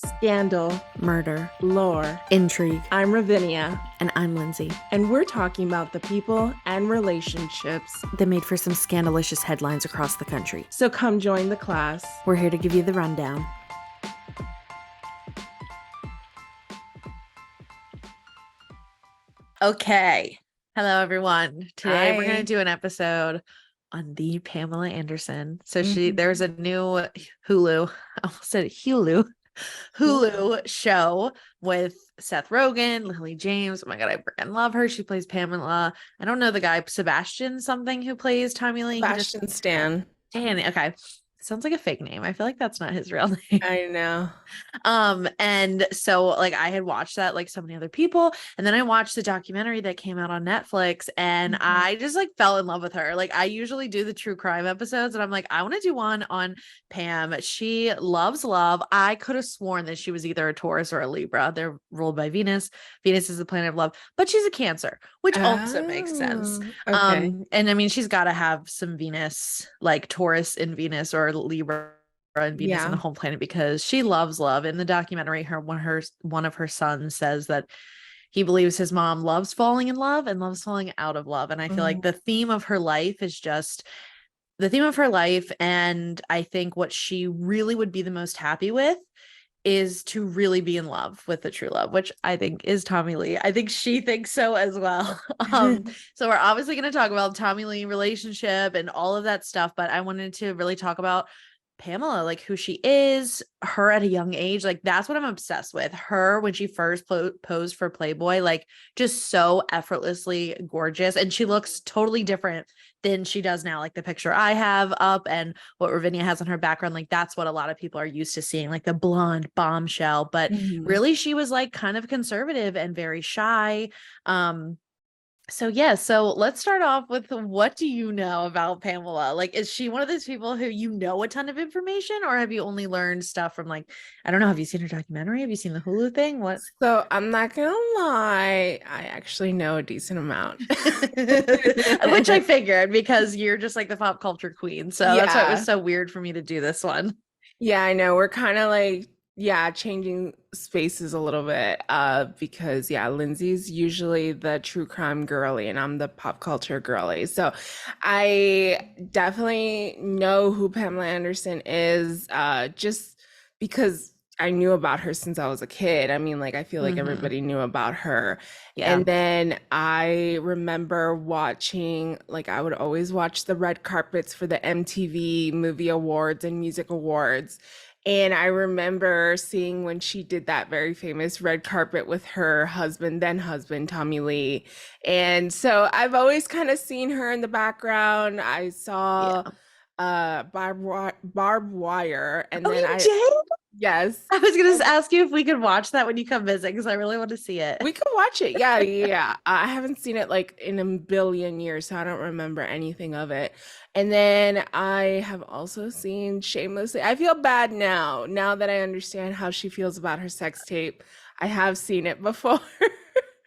Scandal, murder, lore, intrigue. I'm Ravinia, And I'm Lindsay. and we're talking about the people and relationships. That made for some scandalicious headlines across the country. So come join the class. We're here to give you the rundown. Okay. Hello, everyone. Today we're going to do an episode on the Pamela Anderson. So there's a new Hulu, I almost said Hulu show with Seth Rogen, Lily James. Oh my God, I freaking love her. She plays Pamela. I don't know the guy, Sebastian something, who plays Tommy Lee. Sebastian Stan. Okay. Sounds like a fake name. I feel like that's not his real name. I know. And so like I had watched that like so many other people, and then I watched the documentary that came out on Netflix, and I just like fell in love with her. Like I usually do the true crime episodes, and I'm like, I want to do one on Pam. She loves love. I could have sworn that she was either a Taurus or a Libra. They're ruled by Venus. Venus is the planet of love, but she's a Cancer, which also makes sense. Okay. And I mean, she's got to have some Venus, like Taurus in Venus or Libra and Venus in the home planet, because she loves love. In the documentary, one of her sons says that he believes his mom loves falling in love and loves falling out of love. And I feel like the theme of her life is just the theme of her life. And I think what she really would be the most happy with is to really be in love with the true love, which I think is Tommy Lee. I think she thinks so as well. So we're obviously going to talk about Tommy Lee relationship and all of that stuff, but I wanted to really talk about Pamela, like who she is, her at a young age. Like that's what I'm obsessed with. Her when she first posed for Playboy, like just so effortlessly gorgeous, and she looks totally different than she does now. Like the picture I have up and what Ravinia has on her background, like that's what a lot of people are used to seeing, like the blonde bombshell. But really, she was like kind of conservative and very shy. So let's start off with, what do you know about Pamela? Like, is she one of those people who you know a ton of information, or have you only learned stuff from like, I don't know, have you seen her documentary? Have you seen the Hulu thing? What? So I'm not gonna lie, I actually know a decent amount. Which I figured, because you're just like the pop culture queen. So that's why it was so weird for me to do this one. Yeah, I know. We're kind of like, changing spaces a little bit. Because Lindsay's usually the true crime girly and I'm the pop culture girly. So I definitely know who Pamela Anderson is, just because I knew about her since I was a kid. I mean, like, I feel like everybody knew about her. Yeah. And then I remember watching, like, I would always watch the red carpets for the MTV Movie Awards and Music Awards. And I remember seeing when she did that very famous red carpet with her then husband, Tommy Lee. And so I've always kind of seen her in the background. I saw barbed wire. And then you did? Yes. I was going to ask you if we could watch that when you come visit, because I really want to see it. We could watch it. Yeah. I haven't seen it like in a billion years, so I don't remember anything of it. And then I have also seen Shamelessly. I feel bad now that I understand how she feels about her sex tape. I have seen it before.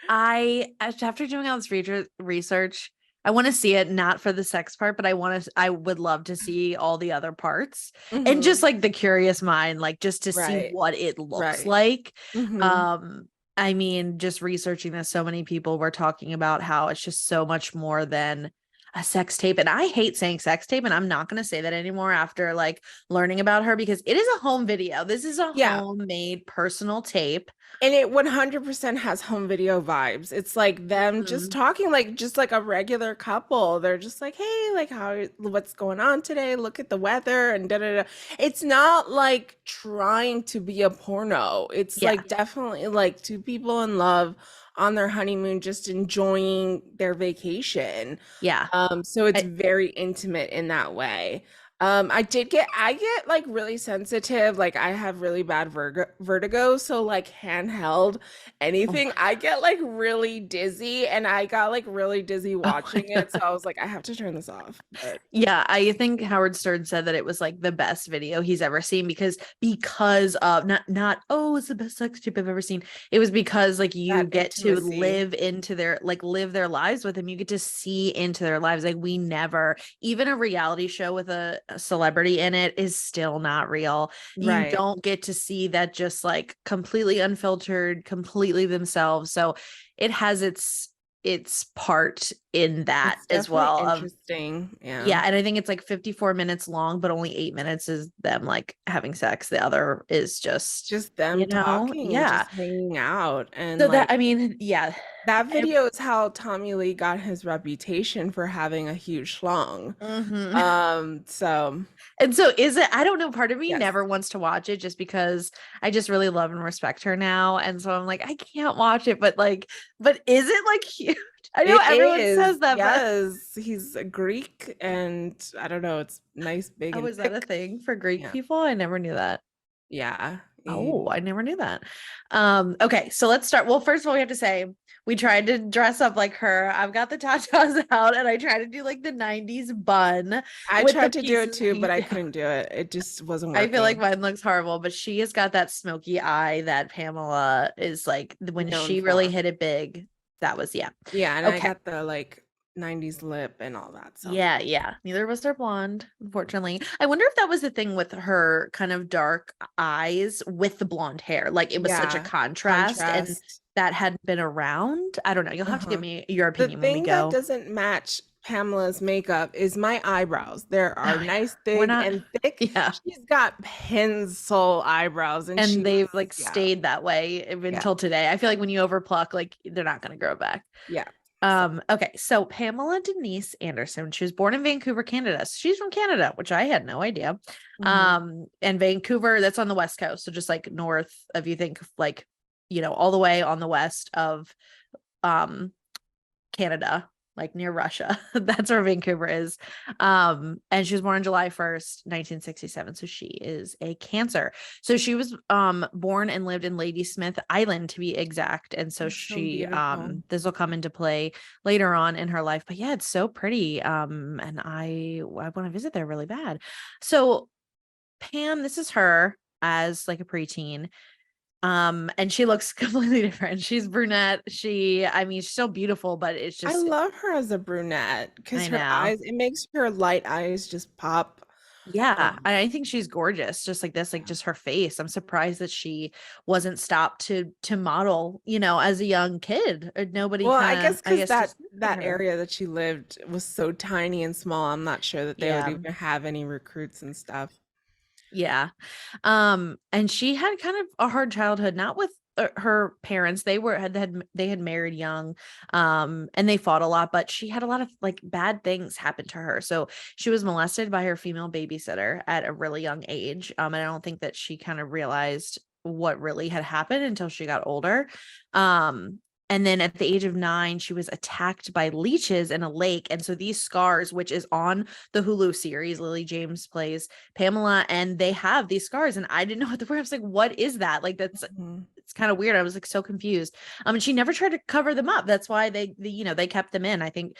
After doing all this research, I want to see it, not for the sex part, but I would love to see all the other parts and just like the curious mind, like just to see what it looks like. I mean, just researching this, so many people were talking about how it's just so much more than a sex tape. And I hate saying sex tape, and I'm not going to say that anymore after like learning about her, because it is a home video. This is a homemade personal tape. And it 100% has home video vibes. It's like them just talking like just like a regular couple. They're just like, hey, like what's going on today? Look at the weather and da da da. It's not like trying to be a porno. It's like definitely like two people in love on their honeymoon, just enjoying their vacation. Yeah. So it's very intimate in that way. I get like really sensitive. Like I have really bad vertigo. So like handheld anything, I get like really dizzy, and I got like really dizzy watching it. So I was like, I have to turn this off. But yeah, I think Howard Stern said that it was like the best video he's ever seen, because of not it's the best sex tape I've ever seen. It was because like you get to live their lives with them. You get to see into their lives. Like we never, even a reality show with a celebrity in it is still not real. You Right. don't get to see that just like completely unfiltered, completely themselves. So it has its part in that It's as definitely well of interesting. Yeah. yeah, and I think it's like 54 minutes long, but only 8 minutes is them like having sex. The other is just, Just them talking and yeah. just hanging out. And So that, like I mean, yeah. that video is how Tommy Lee got his reputation for having a huge schlong. Mhm. So And so is it, I don't know, part of me yes, never wants to watch it just because I just really love and respect her now. And so I'm like, I can't watch it, but is it like huge? I know it everyone says is. that, but Yes, he's a Greek, and I don't know. It's nice, big, oh, and is that a thick. thing for Greek Yeah, people? I never knew that. yeah. Oh, I never knew that. Okay, so let's start. Well, first of all, we have to say we tried to dress up like her. I've got the tatas out and I tried to do like the 90s bun I with the tried to do it pieces too, but hanging I down. couldn't do it. It just wasn't I feel like working. mine looks horrible, but she has got that smoky eye that Pamela is like when Known she really for. hit it big. That was yeah. Yeah, and I Okay. got the like 90s lip and all that. So Yeah, yeah. Neither of us are blonde, unfortunately. I wonder if that was the thing with her kind of dark eyes with the blonde hair. Like it was such a yeah, contrast and contrast. that hadn't been around. I don't know. You'll have to give Uh-huh. me your The opinion when we thing that go. doesn't match Pamela's makeup is my eyebrows. There are Oh yeah. nice, We're big, not and thick. yeah. She's got pencil eyebrows, and And she they've was, like yeah, stayed that way yeah, until today. I feel like when you overpluck, like they're not gonna grow back. yeah. So, Okay, so Pamela Denise Anderson, she was born in Vancouver, Canada. So she's from Canada, which I had no idea. mhm. And Vancouver, that's on the West Coast. So just like north of, you think like, all the way on the west of um Canada, like near Russia. That's where Vancouver is. And she was born on July 1st, 1967. So she is a Cancer. So she was born and lived in Ladysmith Island to be exact. And so It's so she beautiful. this will come into play later on in her life. But yeah, it's so pretty. And I want to visit there really bad. So Pam, this is her as like a preteen. And she looks completely different. She's brunette. I mean, she's so beautiful, but it's I just, love her as a brunette because I her know. eyes, it makes her light eyes just pop. Yeah, Um, I think she's gorgeous, just like this, like yeah. just her face. I'm surprised that she wasn't stopped to model, as a young kid. Or nobody Well, I kind of, guess I because guess, that just looked at that her. area that she lived was so tiny and small, I'm not sure that they would Yeah. even have any recruits and stuff. Yeah. And she had kind of a hard childhood, not with her parents. They had married young, and they fought a lot, but she had a lot of like bad things happen to her. So she was molested by her female babysitter at a really young age. And I don't think that she kind of realized what really had happened until she got older. Um, and then at the age of 9, she was attacked by leeches in a lake. And so these scars, which is on the Hulu series, Lily James plays Pamela, and they have these scars, and I didn't know what the word. I was like, what is that? Like Mhm. it's kind of weird. I was like so confused. And she never tried to cover them up. That's why they kept them in. I think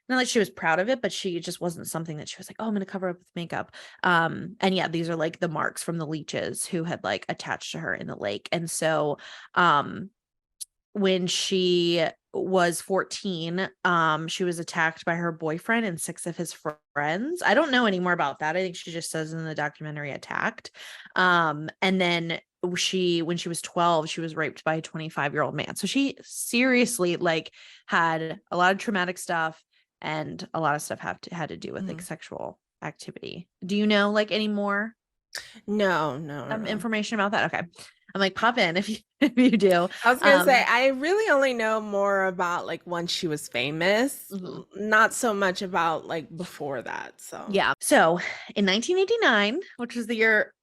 not like she was proud of it, but she just wasn't something that she was like, oh, I'm gonna cover up with makeup. And yeah, these are like the marks from the leeches who had like attached to her in the lake. And so when she was 14, she was attacked by her boyfriend and 6 of his friends. I don't know any more about that. I think she just says in the documentary attacked. And then when she was 12, she was raped by a 25-year-old man. So she seriously like had a lot of traumatic stuff, and a lot of stuff had to do with like Mhm. sexual activity. Do you know like any more No, no, no, no. information about that? Okay. I'm like, pop in if you if you do. I was gonna say Um I really only know more about like when she was famous, mhm. not so much about like before that. So, Yeah. So in 1989, which was the year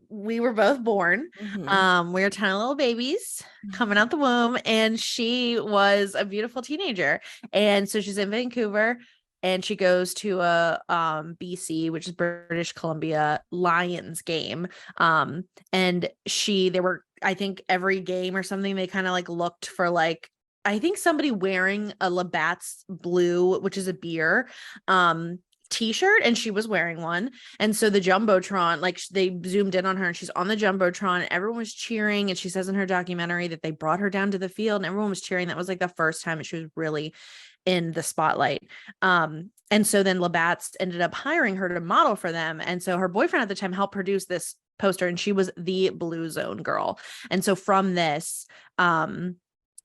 we were both born, mhm. we were tiny little babies coming out the womb, and she was a beautiful teenager. And so she's in Vancouver, and she goes to a BC, which is British Columbia Lions game. And they were, I think every game or something, they kind of like looked for like, I think somebody wearing a Labatt's Blue, which is a beer, t-shirt, and she was wearing one. And so the jumbotron, like they zoomed in on her, and she's on the jumbotron, everyone was cheering. And she says in her documentary that they brought her down to the field and everyone was cheering. That was like the first time, and she was really in the spotlight. And so then Labatt's ended up hiring her to model for them. And so her boyfriend at the time helped produce this poster, and she was the Blue Zone girl. And so from this,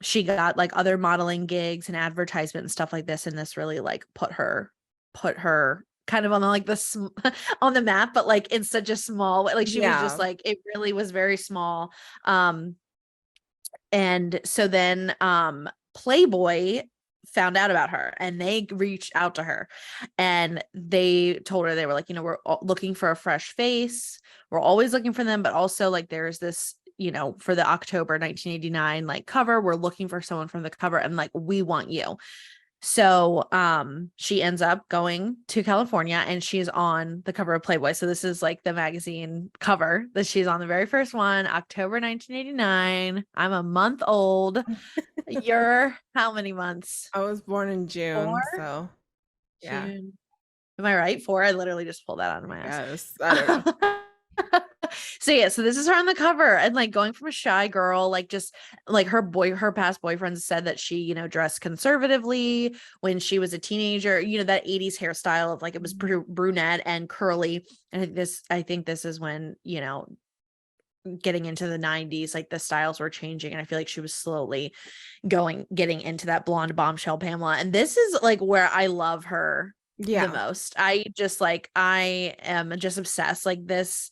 she got like other modeling gigs and advertisement and stuff like this. And this really like put her kind of on the, like on the map, but like in such a small way. Like she was just Yeah. like, it really was very small. And so then Playboy found out about her, and they reached out to her, and they told her, they were like, we're looking for a fresh face. We're always looking for them, but also like there's this, for the October 1989 like cover, we're looking for someone from the cover, and like we want you. So she ends up going to California, and she's on the cover of Playboy. So this is like the magazine cover that she's on, the very first one, October 1989. I'm a month old. You're how many months? I was born in 4? June, so yeah, June. Am I right? 4? I literally just pulled that out of I my ass. guess. I don't know. So yeah, so this is her on the cover, and like going from a shy girl, like just like her past boyfriends said that she, dressed conservatively when she was a teenager, that 80s hairstyle of like, it was brunette and curly. And I think this is when, getting into the 90s, like the styles were changing, and I feel like she was slowly getting into that blonde bombshell Pamela. And this is like where I love her the Yeah. most. I am just obsessed. Like this,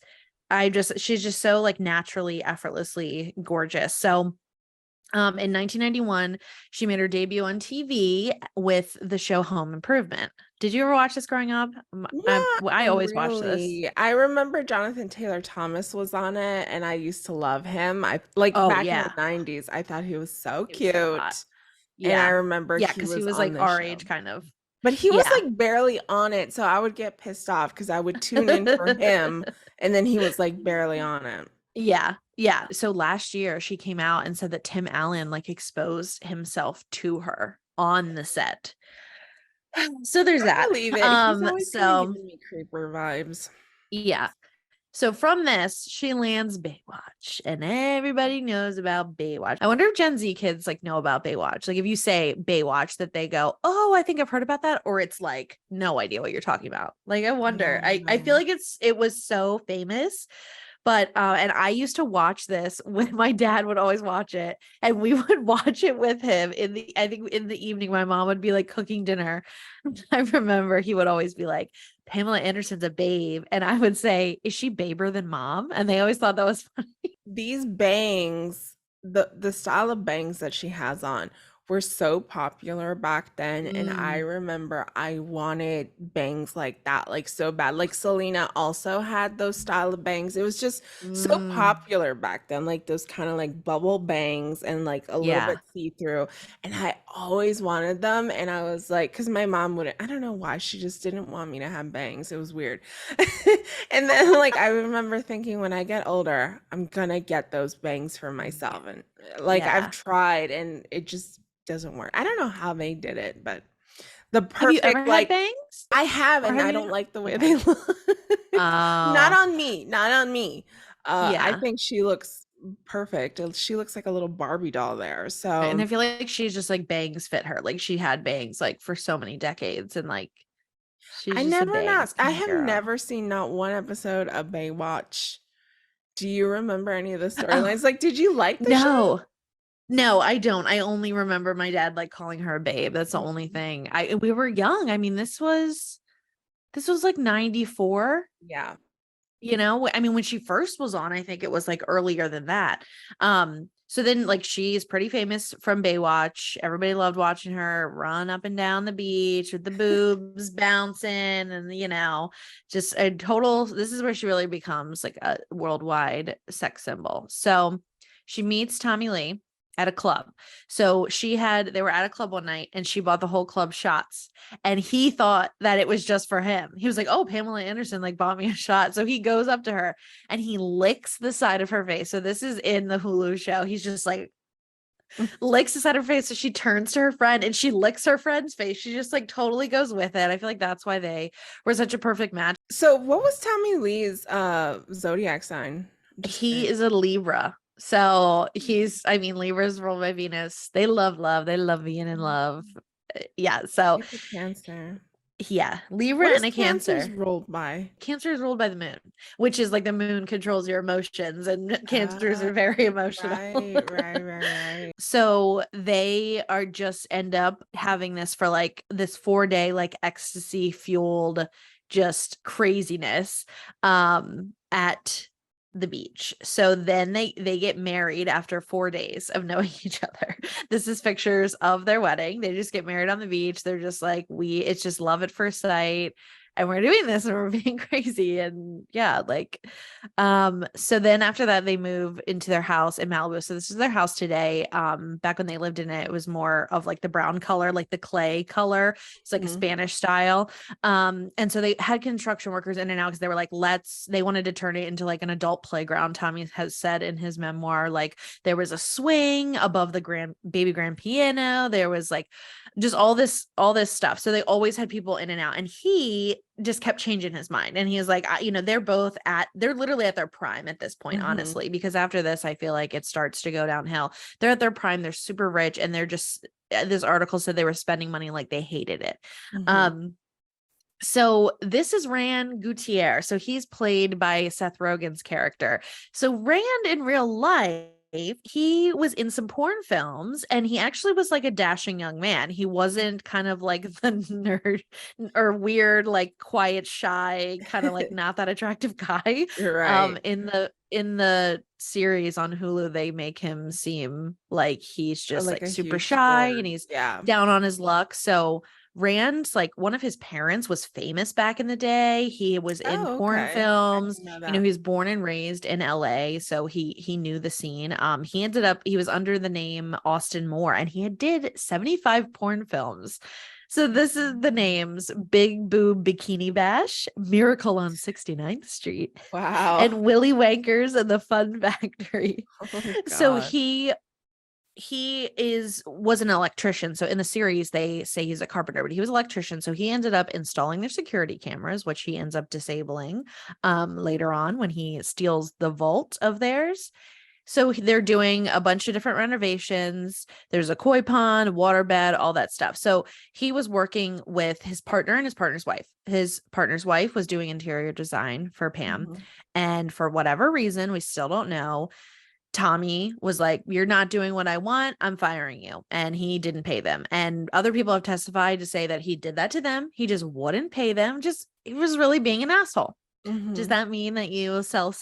she's just so like naturally, effortlessly gorgeous. So in 1991, she made her debut on TV with the show Home Improvement. Did you ever watch this growing up? Not I always watched this. really. I remember Jonathan Taylor Thomas was on it, and I used to love him. I like Oh back in the yeah, 90s, I thought he was so he was so hot. cute. And I Yeah, remember yeah, he because he was was on like the our show. age, kind of. But he was Yeah, like barely on it, so I would get pissed off because I would tune in for him, and then he was like barely on it. yeah, yeah. So last year she came out and said that Tim Allen like exposed himself to her on the set. So there's I that. believe it. He's always kind of So giving me creeper vibes. yeah. So from this, she lands Baywatch, and everybody knows about Baywatch. I wonder if Gen Z kids like know about Baywatch. Like if you say Baywatch, that they go, "Oh, I think I've heard about that," or it's like no idea what you're talking about. Like I wonder. I feel No. like it was so famous. But and I used to watch this when my dad would always watch it, and we would watch it with him I think in the evening. My mom would be like cooking dinner. I remember he would always be like, Pamela Anderson's a babe. And I would say, is she baber than mom? And they always thought that was funny. These bangs, the style of bangs that she has on were so popular back then, and I Mm, remember I wanted bangs like that like so bad. Like Selena also had those style of bangs. It was just so mm, popular back then, like those kind of like bubble bangs and like a little yeah. bit see-through. And I always wanted them, and I was like, because my mom wouldn't, I don't know why, she just didn't want me to have bangs. It was weird. And then like I remember thinking when I get older, I'm gonna get those bangs for Yeah. myself. And like I've Yeah. tried and it just doesn't work. I don't know how they did it, but the Have you ever perfect had like bangs? I have, Or and have I you don't not? like the way Okay. they look. Not Oh, on me, not on me. I yeah. think she looks perfect. She looks like a little Barbie doll there. And So I feel like she's just like bangs fit her. Like she had bangs like for so many decades, and like she's just a bangs I kind of have girl. never seen not one episode of Baywatch. Do you remember any of the Oh, storylines? Like, did you like the show? no. No, I don't. I only remember my dad like calling her a babe. That's the only Mhm. thing. We were young. I mean, this was like 94, Yeah. I mean, when she first was on, I think it was like earlier than that. So then like she's pretty famous from Baywatch. Everybody loved watching her run up and down the beach with the boobs bouncing, and just a total, this is where she really becomes like a worldwide sex symbol. So she meets Tommy Lee at a club. So they were at a club one night, and she bought the whole club shots, and he thought that it was just for him. He was like, "Oh, Pamela Anderson like bought me a shot." So he goes up to her and he licks the side of her face. So this is in the Hulu show. He's just like licks the side of her face. So she turns to her friend and she licks her friend's face. She just like totally goes with it. I feel like that's why they were such a perfect match. So what was Tommy Lee's zodiac sign? I'm just He curious. is a Libra. So I mean, Libras ruled by Venus. They love love. They love being in love. Yeah. So It's a Cancer. yeah, Libra What is and a Cancer's Cancer. ruled by? Cancer is ruled by the moon, which is like the moon controls your emotions, and cancers Uh, are very emotional. right. So they are just end up having this for like this 4 day, like ecstasy fueled just craziness at the beach. So then they get married after 4 days of knowing each other. This is pictures of their wedding. They just get married on the beach. They're just like, it's just love at first sight. And we're doing this and we're being crazy. And yeah, like, so then after that, they move into their house in Malibu. So this is their house today. Back when they lived in it, it was more of like the brown color, like the clay color. It's like a Mhm. Spanish style. And so they had construction workers in and out because they were like, they wanted to turn it into like an adult playground. Tommy has said in his memoir, like there was a swing above the baby grand piano. There was like just all this stuff. So they always had people in and out. And he just kept changing his mind. And he was like, they're literally at their prime at this point, Mhm. honestly, because after this, I feel like it starts to go downhill. They're at their prime. They're super rich. And they're just, this article said they were spending money like they hated it. Mhm. So this is Rand Gutierrez. So he's played by Seth Rogen's character. So Rand in real life, he was in some porn films and he actually was like a dashing young man. He wasn't kind of like the nerd or weird, like quiet, shy, kind of like not that attractive guy. You're right. In the series on Hulu, they make him seem like he's just Like like a super huge shy and sport. he's Yeah. down on his luck. So Rand's like one of his parents was famous back in the day. He was in Oh, porn okay. I films. didn't know He that. was born and raised in LA, so he knew the scene. He was under the name Austin Moore and he had did 75 porn films. So this is the names: Big Boob Bikini Bash, Miracle on 69th Street, Wow. and Willy Wankers and the Fun Factory. Oh So God. he was an electrician. So in the series, they say he's a carpenter, but he was an electrician. So he ended up installing their security cameras, which he ends up disabling later on when he steals the vault of theirs. So they're doing a bunch of different renovations. There's a koi pond, waterbed, all that stuff. So he was working with his partner and his partner's wife. His partner's wife was doing interior design for Pam. Mhm. And for whatever reason, we still don't know, Tommy was like, "You're not doing what I want. I'm firing you." And he didn't pay them. And other people have testified to say that he did that to them. He just wouldn't pay them. Just, he was really being an asshole. Does Mhm. that mean that you sell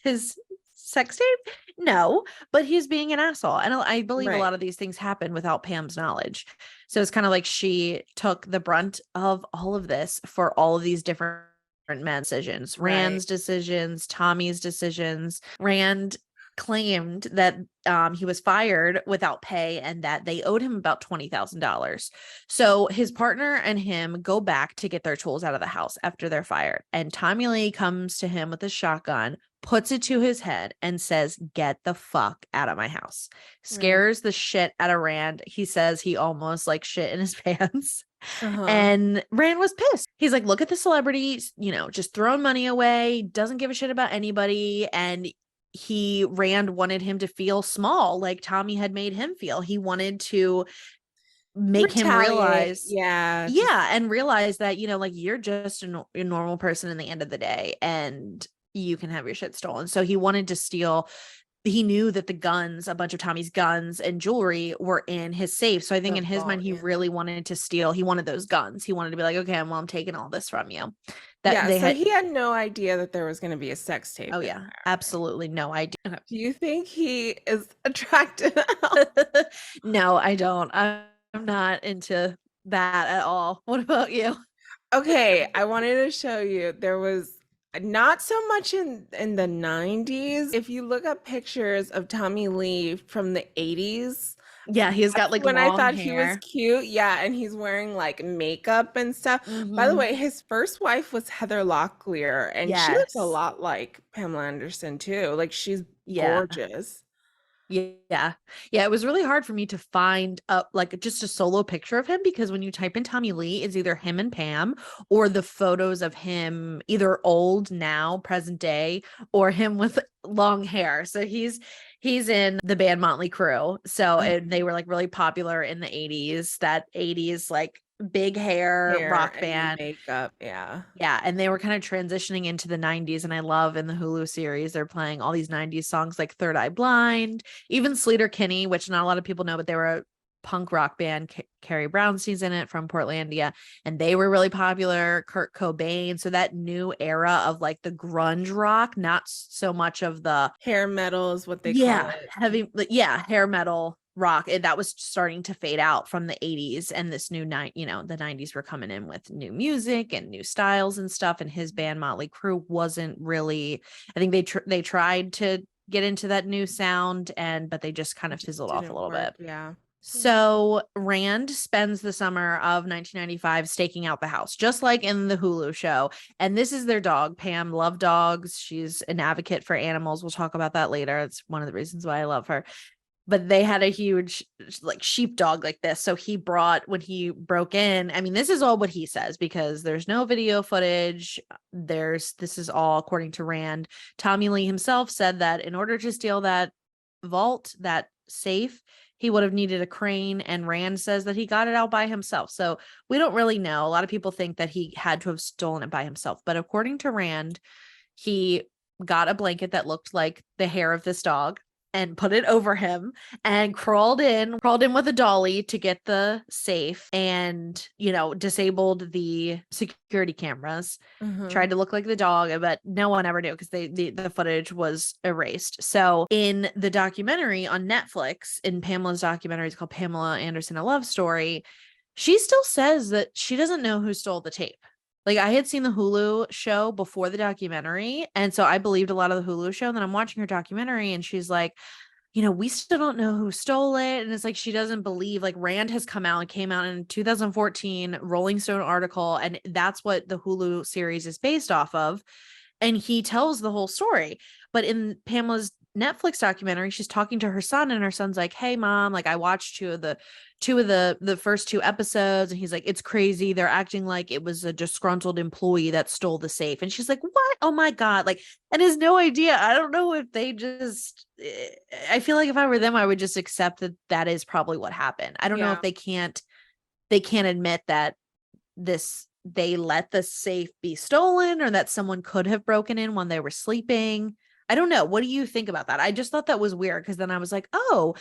his sex tape? No, but he's being an asshole. And I believe a Right. lot of these things happen without Pam's knowledge. So it's kind of like she took the brunt of all of this for all of these different men's decisions: Right. Rand's decisions, Tommy's decisions. Rand claimed that he was fired without pay and that they owed him about $20,000. So his partner and him go back to get their tools out of the house after they're fired. And Tommy Lee comes to him with a shotgun, puts it to his head, and says, "Get the fuck out of my house." Right. Scares the shit out of Rand. He says he almost like shit in his pants. Uh-huh. And Rand was pissed. He's like, "Look at the celebrities, just throwing money away, doesn't give a shit about anybody." And Rand wanted him to feel small, like Tommy had made him feel. He wanted to make him Retaliate. realize, Yeah. Just yeah, and realize that, like you're just a normal person in the end of the day and you can have your shit stolen. So he wanted to steal. He knew that a bunch of Tommy's guns and jewelry were in his safe. So I think the in his mind, fault. he Yeah. really wanted to steal. He wanted those guns. He wanted to be like, "Okay, well, I'm taking all this from you." That Yeah. they So had. he had no idea that there was going to be a sex Oh tape in yeah, absolutely no idea. Okay. Do you think he is attractive? No, I don't. I'm not into that at all. What about you? Okay, I wanted to show you there was not so much in the 90s. If you look up pictures of Tommy Lee from the 80s, Yeah, he's got that's like when I long thought he was hair. cute. Yeah, and he's wearing like makeup and stuff. By the Hmm. way, his first wife was Heather Locklear, and she looks a Yes. lot like Pamela Anderson too. Like she's Yeah. gorgeous. Yeah. Yeah. It was really hard for me to find like just a solo picture of him because when you type in Tommy Lee, it's either him and Pam or the photos of him either old now, present day, or him with long hair. So He's in the band Motley Crue. So and they were like really popular in the 80s. That 80s like big hair Hair rock and band. makeup, yeah. Yeah, and they were kind of transitioning into the 90s, and I love in the Hulu series they're playing all these 90s songs like Third Eye Blind, even Sleater Kinney, which not a lot of people know, but they were a punk rock band. Carrie Brownstein's in it from Portlandia, and they were really popular. Kurt Cobain, so that new era of like the grunge rock, not so much of the Hair metal is what they call it. hair metal rock. That was starting to fade out from the 80s, and this new night, the 90s were coming in with new music and new styles and stuff, and his band Motley Crue wasn't really, I think they tried to get into that new sound, but they just kind It of just fizzled off a didn't little work, bit. yeah. So Rand spends the summer of 1995 staking out the house, just like in the Hulu show. And this is their dog. Pam loved dogs. She's an advocate for animals. We'll talk about that later. It's one of the reasons why I love her. But they had a huge like sheepdog like this. So he brought, when he broke in, I mean, this is all what he says because there's no video footage. This is all according to Rand. Tommy Lee himself said that in order to steal that vault, that safe, he would have needed a crane, and Rand says that he got it out by himself. So we don't really know. A lot of people think that he had to have stolen it by himself, but according to Rand, he got a blanket that looked like the hair of this dog and put it over him and crawled in with a dolly to get the safe and, disabled the security cameras, tried to look like the dog, but no one ever knew because the footage was erased. So in the documentary on Netflix, in Pamela's documentary, it's called Pamela Anderson, A Love Story, she still says that she doesn't know who stole the tape. Like I had seen the Hulu show before the documentary, and so I believed a lot of the Hulu show. And then I'm watching her documentary, and she's like, we still don't know who stole it. And it's like she doesn't believe, like Rand has come out and came out in 2014 Rolling Stone article, and that's what the Hulu series is based off of. And he tells the whole story. But in Pamela's Netflix documentary, she's talking to her son, and her son's like, "Hey mom, like I watched two of the first two episodes," and he's like, "It's crazy. They're acting like it was a disgruntled employee that stole the safe." And she's like, "What? Oh my God." Like, and has no idea. I don't know if they just I feel like if I were them, I would just accept that that is probably what happened. I don't know if Yeah. they can't admit that they let the safe be stolen or that someone could have broken in when they were sleeping. I don't know. What do you think about that? I just thought that was weird because then I was like, oh,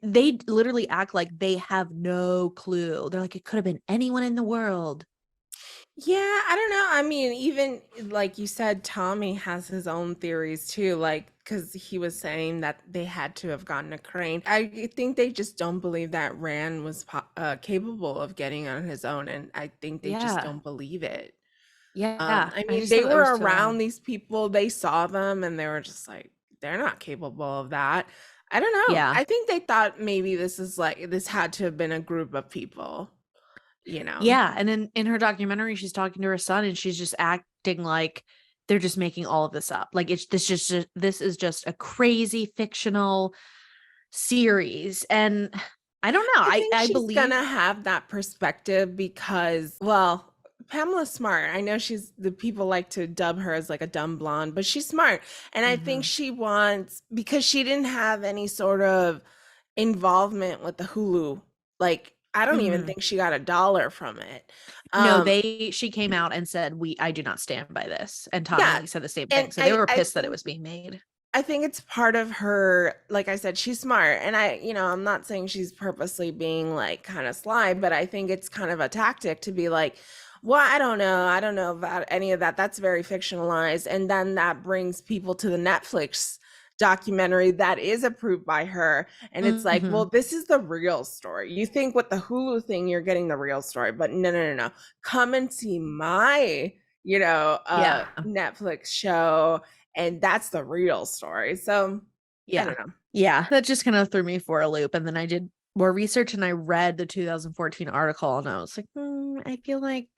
they literally act like they have no clue. They're like, it could have been anyone in the world. Yeah, I don't know. I mean, even like you said, Tommy has his own theories too, like because he was saying that they had to have gotten a crane. I think they just don't believe that Rand was capable of getting on his own, and I think they just Yeah. don't believe it. Yeah. I I mean, just they thought that was were so odd. around these people, they saw them, and they were just like, they're not capable of that. I don't know. Yeah. I think they thought maybe this had to have been a group of people, you know? Yeah. And in her documentary, she's talking to her son and she's just acting like they're just making all of this up. Like this is just a crazy fictional series. And I don't know. I I think I she's believe. gonna have that perspective because, well, Pamela's smart. I know the people like to dub her as like a dumb blonde, but she's smart. And I think Mhm. she wants, because she didn't have any sort of involvement with the Hulu. Like, I don't even Mhm. think she got a dollar from it. No, Um, she came out and said, I do not stand by this. And Tommy yeah. Lee said the same And thing. So they were I pissed that it think was being made. it's part of her, like I said, she's smart. And I'm not saying she's purposely being like kind of sly, but I think it's kind of a tactic to be like, well, I don't know. I don't know about any of that. That's very fictionalized. And then that brings people to the Netflix documentary that is approved by her. And it's like, well, Mhm. this is the real story. You think with the Hulu thing, you're getting the real story, but no, no, no, no. Come and see my, Yeah. Netflix show, and that's the real story. So I Yeah. don't know. Yeah. That just kind of threw me for a loop. And then I did more research and I read the 2014 article and I was like, I feel like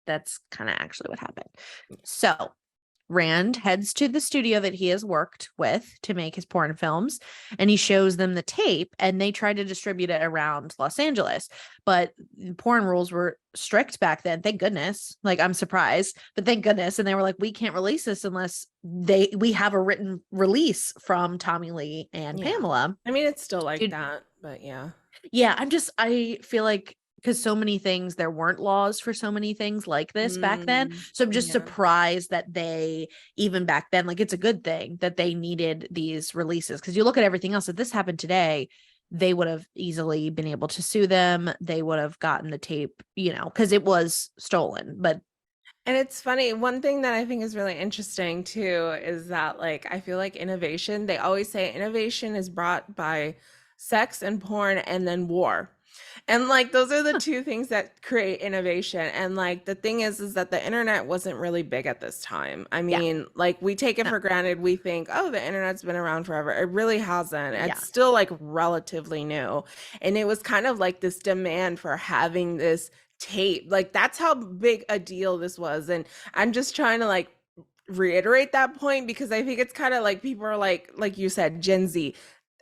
that's kind of actually what happened. So Rand heads to the studio that he has worked with to make his porn films, and he shows them the tape, and they try to distribute it around Los Angeles. But porn rules were strict back then. Thank goodness. Like, I'm surprised, but thank goodness. And they were like, we can't release this unless we have a written release from Tommy Lee and Yeah. Pamela. I mean, it's still like Dude, that, but yeah. yeah, I feel like because so many things, there weren't laws for so many things like this back then. So I'm just Yeah. surprised that they, even back then, like, it's a good thing that they needed these releases. Because you look at everything else, if this happened today, they would have easily been able to sue them. They would have gotten the tape, because it was stolen. But And it's funny, one thing that I think is really interesting too is that, like, I feel like innovation, they always say innovation is brought by sex and porn and then war. And like those are the two things that create innovation. And like the thing is that the internet wasn't really big at this time. I yeah, mean, like we take it no, for granted. We think, oh, the internet's been around forever. It really hasn't. yeah, It's still like relatively new. And it was kind of like this demand for having this tape. Like that's how big a deal this was. And I'm just trying to like reiterate that point because I think it's kind of like people are like you said, Gen Z.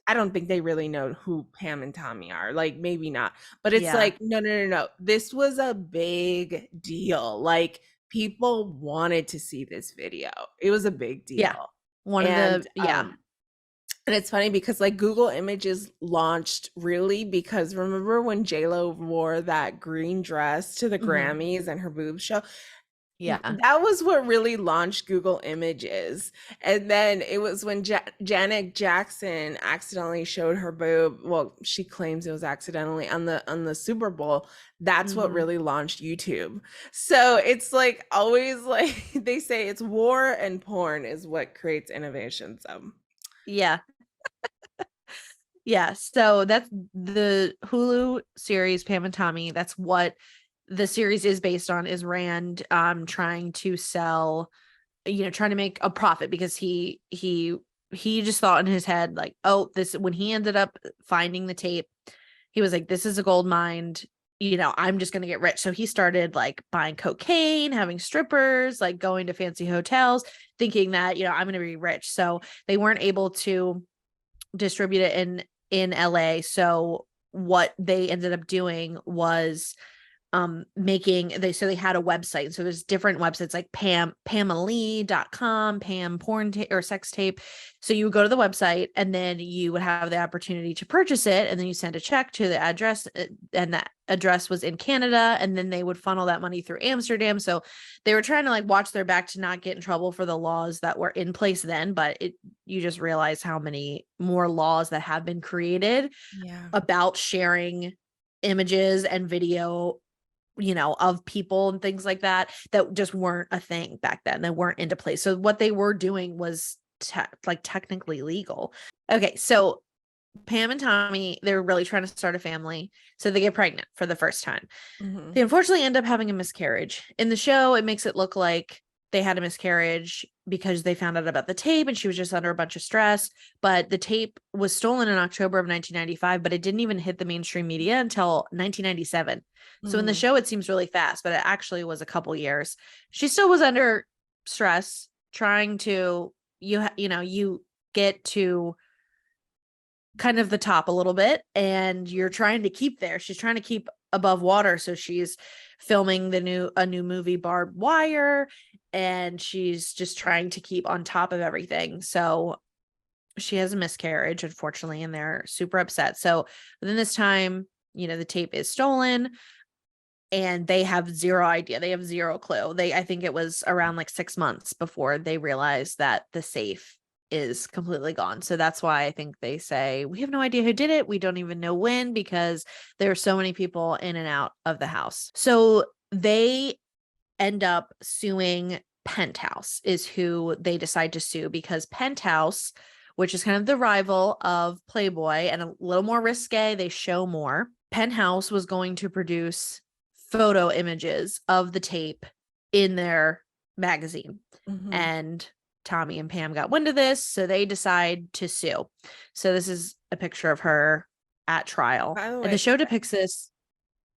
I don't think they really know who Pam and Tommy are. Like maybe not. But it's yeah, like no, no, no, no. This was a big deal. Like people wanted to see this video. It was a big yeah. deal. One of And the, yeah. and it's funny because like Google Images launched really because remember when JLo wore that green dress to the Mhm. Grammys and her boobs show? Yeah. That was what really launched Google Images. And then it was when Janet Jackson accidentally showed her boob. Well, she claims it was accidentally on the Super Bowl. That's what Mhm. really launched YouTube. So it's like always like they say it's war and porn is what creates innovation. So Yeah. Yeah. So that's the Hulu series, Pam and Tommy. That's what the series is based on, is Rand trying to sell, trying to make a profit, because he just thought in his head, like, oh, this, when he ended up finding the tape, he was like, this is a gold mine. I'm just gonna get rich. So he started like buying cocaine, having strippers, like going to fancy hotels, thinking that, I'm gonna be rich. So they weren't able to distribute it in LA. So what they ended up doing was making, they had a website. So there's different websites like pamely.com, Pam porn or sex tape. So you would go to the website, and then you would have the opportunity to purchase it, and then you send a check to the address, and that address was in Canada, and then they would funnel that money through Amsterdam. So they were trying to like watch their back to not get in trouble for the laws that were in place then, but you just realize how many more laws that have been created yeah. about sharing images and video, of people and things like that, that just weren't a thing back then. They weren't into place. So what they were doing was like technically legal. Okay, so Pam and Tommy, they're really trying to start a family. So they get pregnant for the first time. Hmm. They unfortunately end up having a miscarriage. In the show, it makes it look like they had a miscarriage because they found out about the tape and she was just under a bunch of stress. But the tape was stolen in October of 1995, but it didn't even hit the mainstream media until 1997. So in the Hmm. show, it seems really fast, but it actually was a couple years. She still was under stress, trying to, you get to kind of the top a little bit, and you're trying to keep there. She's trying to keep above water. So she's filming a new movie, Barbed Wire, and she's just trying to keep on top of everything. So she has a miscarriage, unfortunately, and they're super upset. So within this time, the tape is stolen, and they have zero idea. They have zero clue. I think it was around like 6 months before they realized that the safe is completely gone. So that's why I think they say, we have no idea who did it. We don't even know when, because there are so many people in and out of the house. So they end up suing Penthouse, is who they decide to sue, because Penthouse, which is kind of the rival of Playboy and a little more risque, they show more. Penthouse was going to produce photo images of the tape in their magazine. Hmm. And Tommy and Pam got wind of this, so they decide to sue. So this is a picture of her at trial. By the And the way, show depicts this.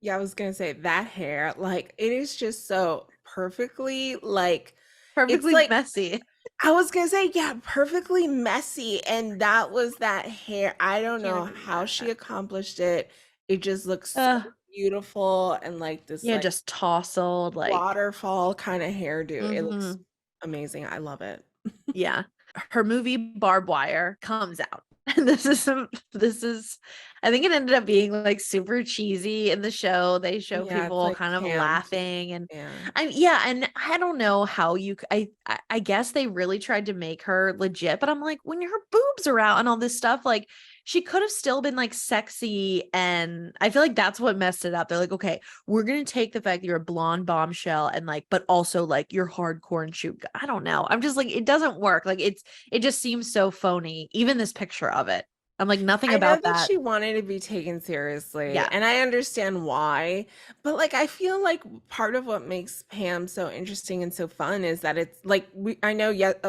yeah, I was gonna say that hair, like it is just so perfectly like It's Perfectly like messy. I was gonna say, yeah, perfectly messy. And that was that hair. I don't Can't know agree how she more. accomplished it. It just looks so Uh, beautiful and like this yeah, like just tousled, like, waterfall kind of hairdo. It looks mhm. amazing. I love it. Yeah. Her movie Barbed Wire comes out. And this is I think it ended up being like super cheesy in the show. They show Yeah, it's people like kind of camp. laughing and Yeah. yeah, and I don't know how I guess they really tried to make her legit, but I'm like, when her boobs are out and all this stuff, like she could have still been like sexy, and I feel like that's what messed it up. They're like, okay, we're gonna take the fact that you're a blonde bombshell and like, but also like you're hardcore and shoot. I don't know. I'm just like, it doesn't work. Like it just seems so phony. Even this picture of it. I'm like, nothing I know about that that. she wanted to be taken seriously, Yeah. and I understand why, but like I feel like part of what makes Pam so interesting and so fun is that it's like I know yet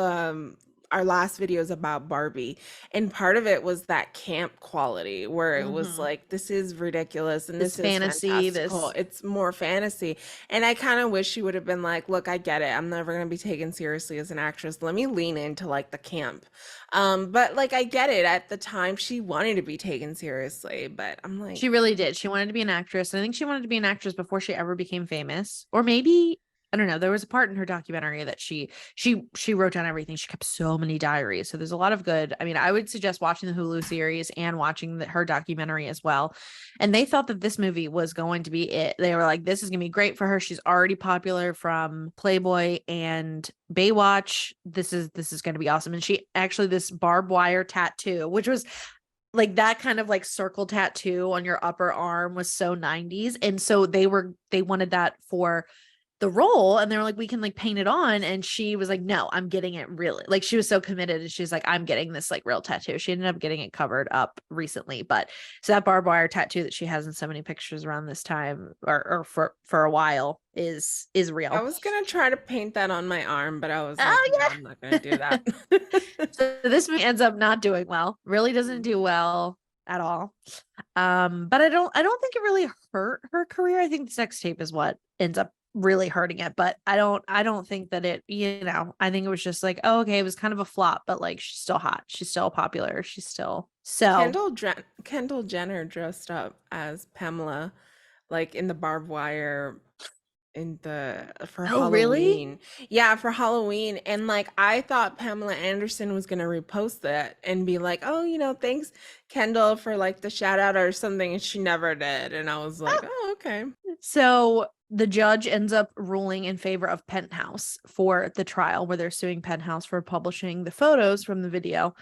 our last video is about Barbie, and part of it was that camp quality where it was Hmm. like this is ridiculous and This this is fantasy, fantastical. this It's more fantasy. And I kind of wish she would have been like, look, I get it. I'm never going to be taken seriously as an actress. Let me lean into like the camp. But like I get it. At the time, she wanted to be taken seriously, but I'm like, she really did. She wanted to be an actress. I think she wanted to be an actress before she ever became famous. Or maybe I don't know. There was a part in her documentary that she wrote down everything. She kept so many diaries. So there's a lot of good. I mean, I would suggest watching the Hulu series and watching her documentary as well. And they thought that this movie was going to be it. They were like, this is going to be great for her. She's already popular from Playboy and Baywatch. This is going to be awesome. And she actually this barbed wire tattoo, which was like that kind of like circle tattoo on your upper arm was so 90s, and so they wanted that for the role, and they were like, we can like paint it on, and she was like, no, I'm getting it really, like she was so committed, and she's like, I'm getting this like real tattoo. She ended up getting it covered up recently, but so that barbed wire tattoo that she has in so many pictures around this time or for a while is I real. was gonna try to paint that on my arm, but I was like, Oh no, I'm not gonna do yeah. that. So this movie ends up not doing well, really doesn't Mm. do well at all. But I don't think it really hurt her career. I think the sex tape is what ends up really hurting it, but I don't think that I think it was just like, oh, okay, it was kind of a flop, but like she's still hot, she's still popular, she's still so. Kendall Jenner dressed up as Pamela, like in the barbed wire in the for Oh really? Halloween. Yeah, for Halloween. And like I thought Pamela Anderson was gonna repost that and be like, oh, thanks Kendall for like the shout out or something, and she never did. And I was like, oh, okay. So the judge ends up ruling in favor of Penthouse for the trial where they're suing Penthouse for publishing the photos from the video.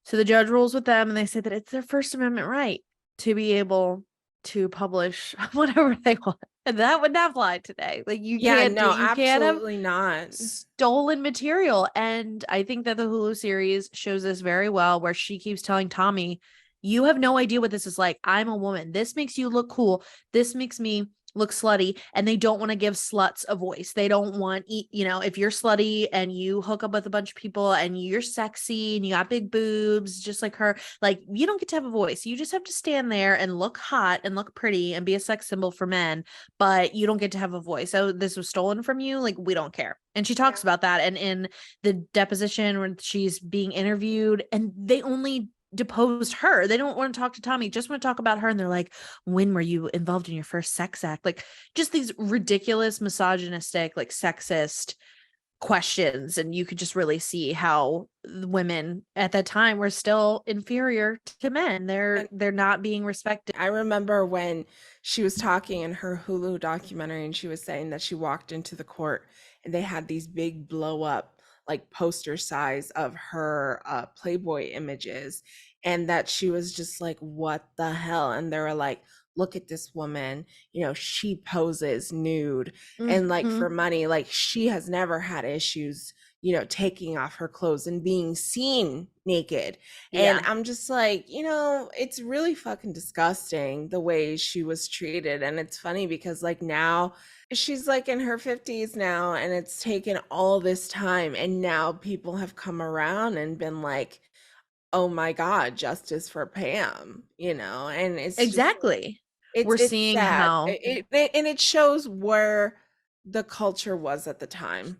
So the judge rules with them, and they say that it's their First Amendment right to be able to publish whatever they want. And that would not fly today. Like Yeah, no, you can't have absolutely not. stolen material. And I think that the Hulu series shows this very well, where she keeps telling Tommy, you have no idea what this is like. I'm a woman. This makes you look cool. This makes me look slutty, and they don't want to give sluts a voice. They don't want, if you're slutty and you hook up with a bunch of people and you're sexy and you got big boobs just like her, like you don't get to have a voice. You just have to stand there and look hot and look pretty and be a sex symbol for men, but you don't get to have a voice. So this was stolen from you, like we don't care. And she Yeah. talks about that, and in the deposition when she's being interviewed, and they only deposed her. They don't want to talk to Tommy, just want to talk about her. And they're like, when were you involved in your first sex act? Like just these ridiculous, misogynistic, like sexist questions. And you could just really see how women at that time were still inferior to men. They're And they're not being respected. I remember when she was talking in her Hulu documentary and she was saying that she walked into the court and they had these big blow up like poster size of her Playboy images, and that she was just like, what the hell? And they were like, look at this woman, she poses nude and like Mm-hmm. for money, like she has never had issues, taking off her clothes and being seen naked. And Yeah, I'm just like, it's really fucking disgusting the way she was treated. And it's funny because, like, now she's like in her 50s now, and it's taken all this time. And now people have come around and been like, oh my God, justice for Pam, and it's just, exactly. it's, We're it's seeing sad. how And it shows where the culture was at the time.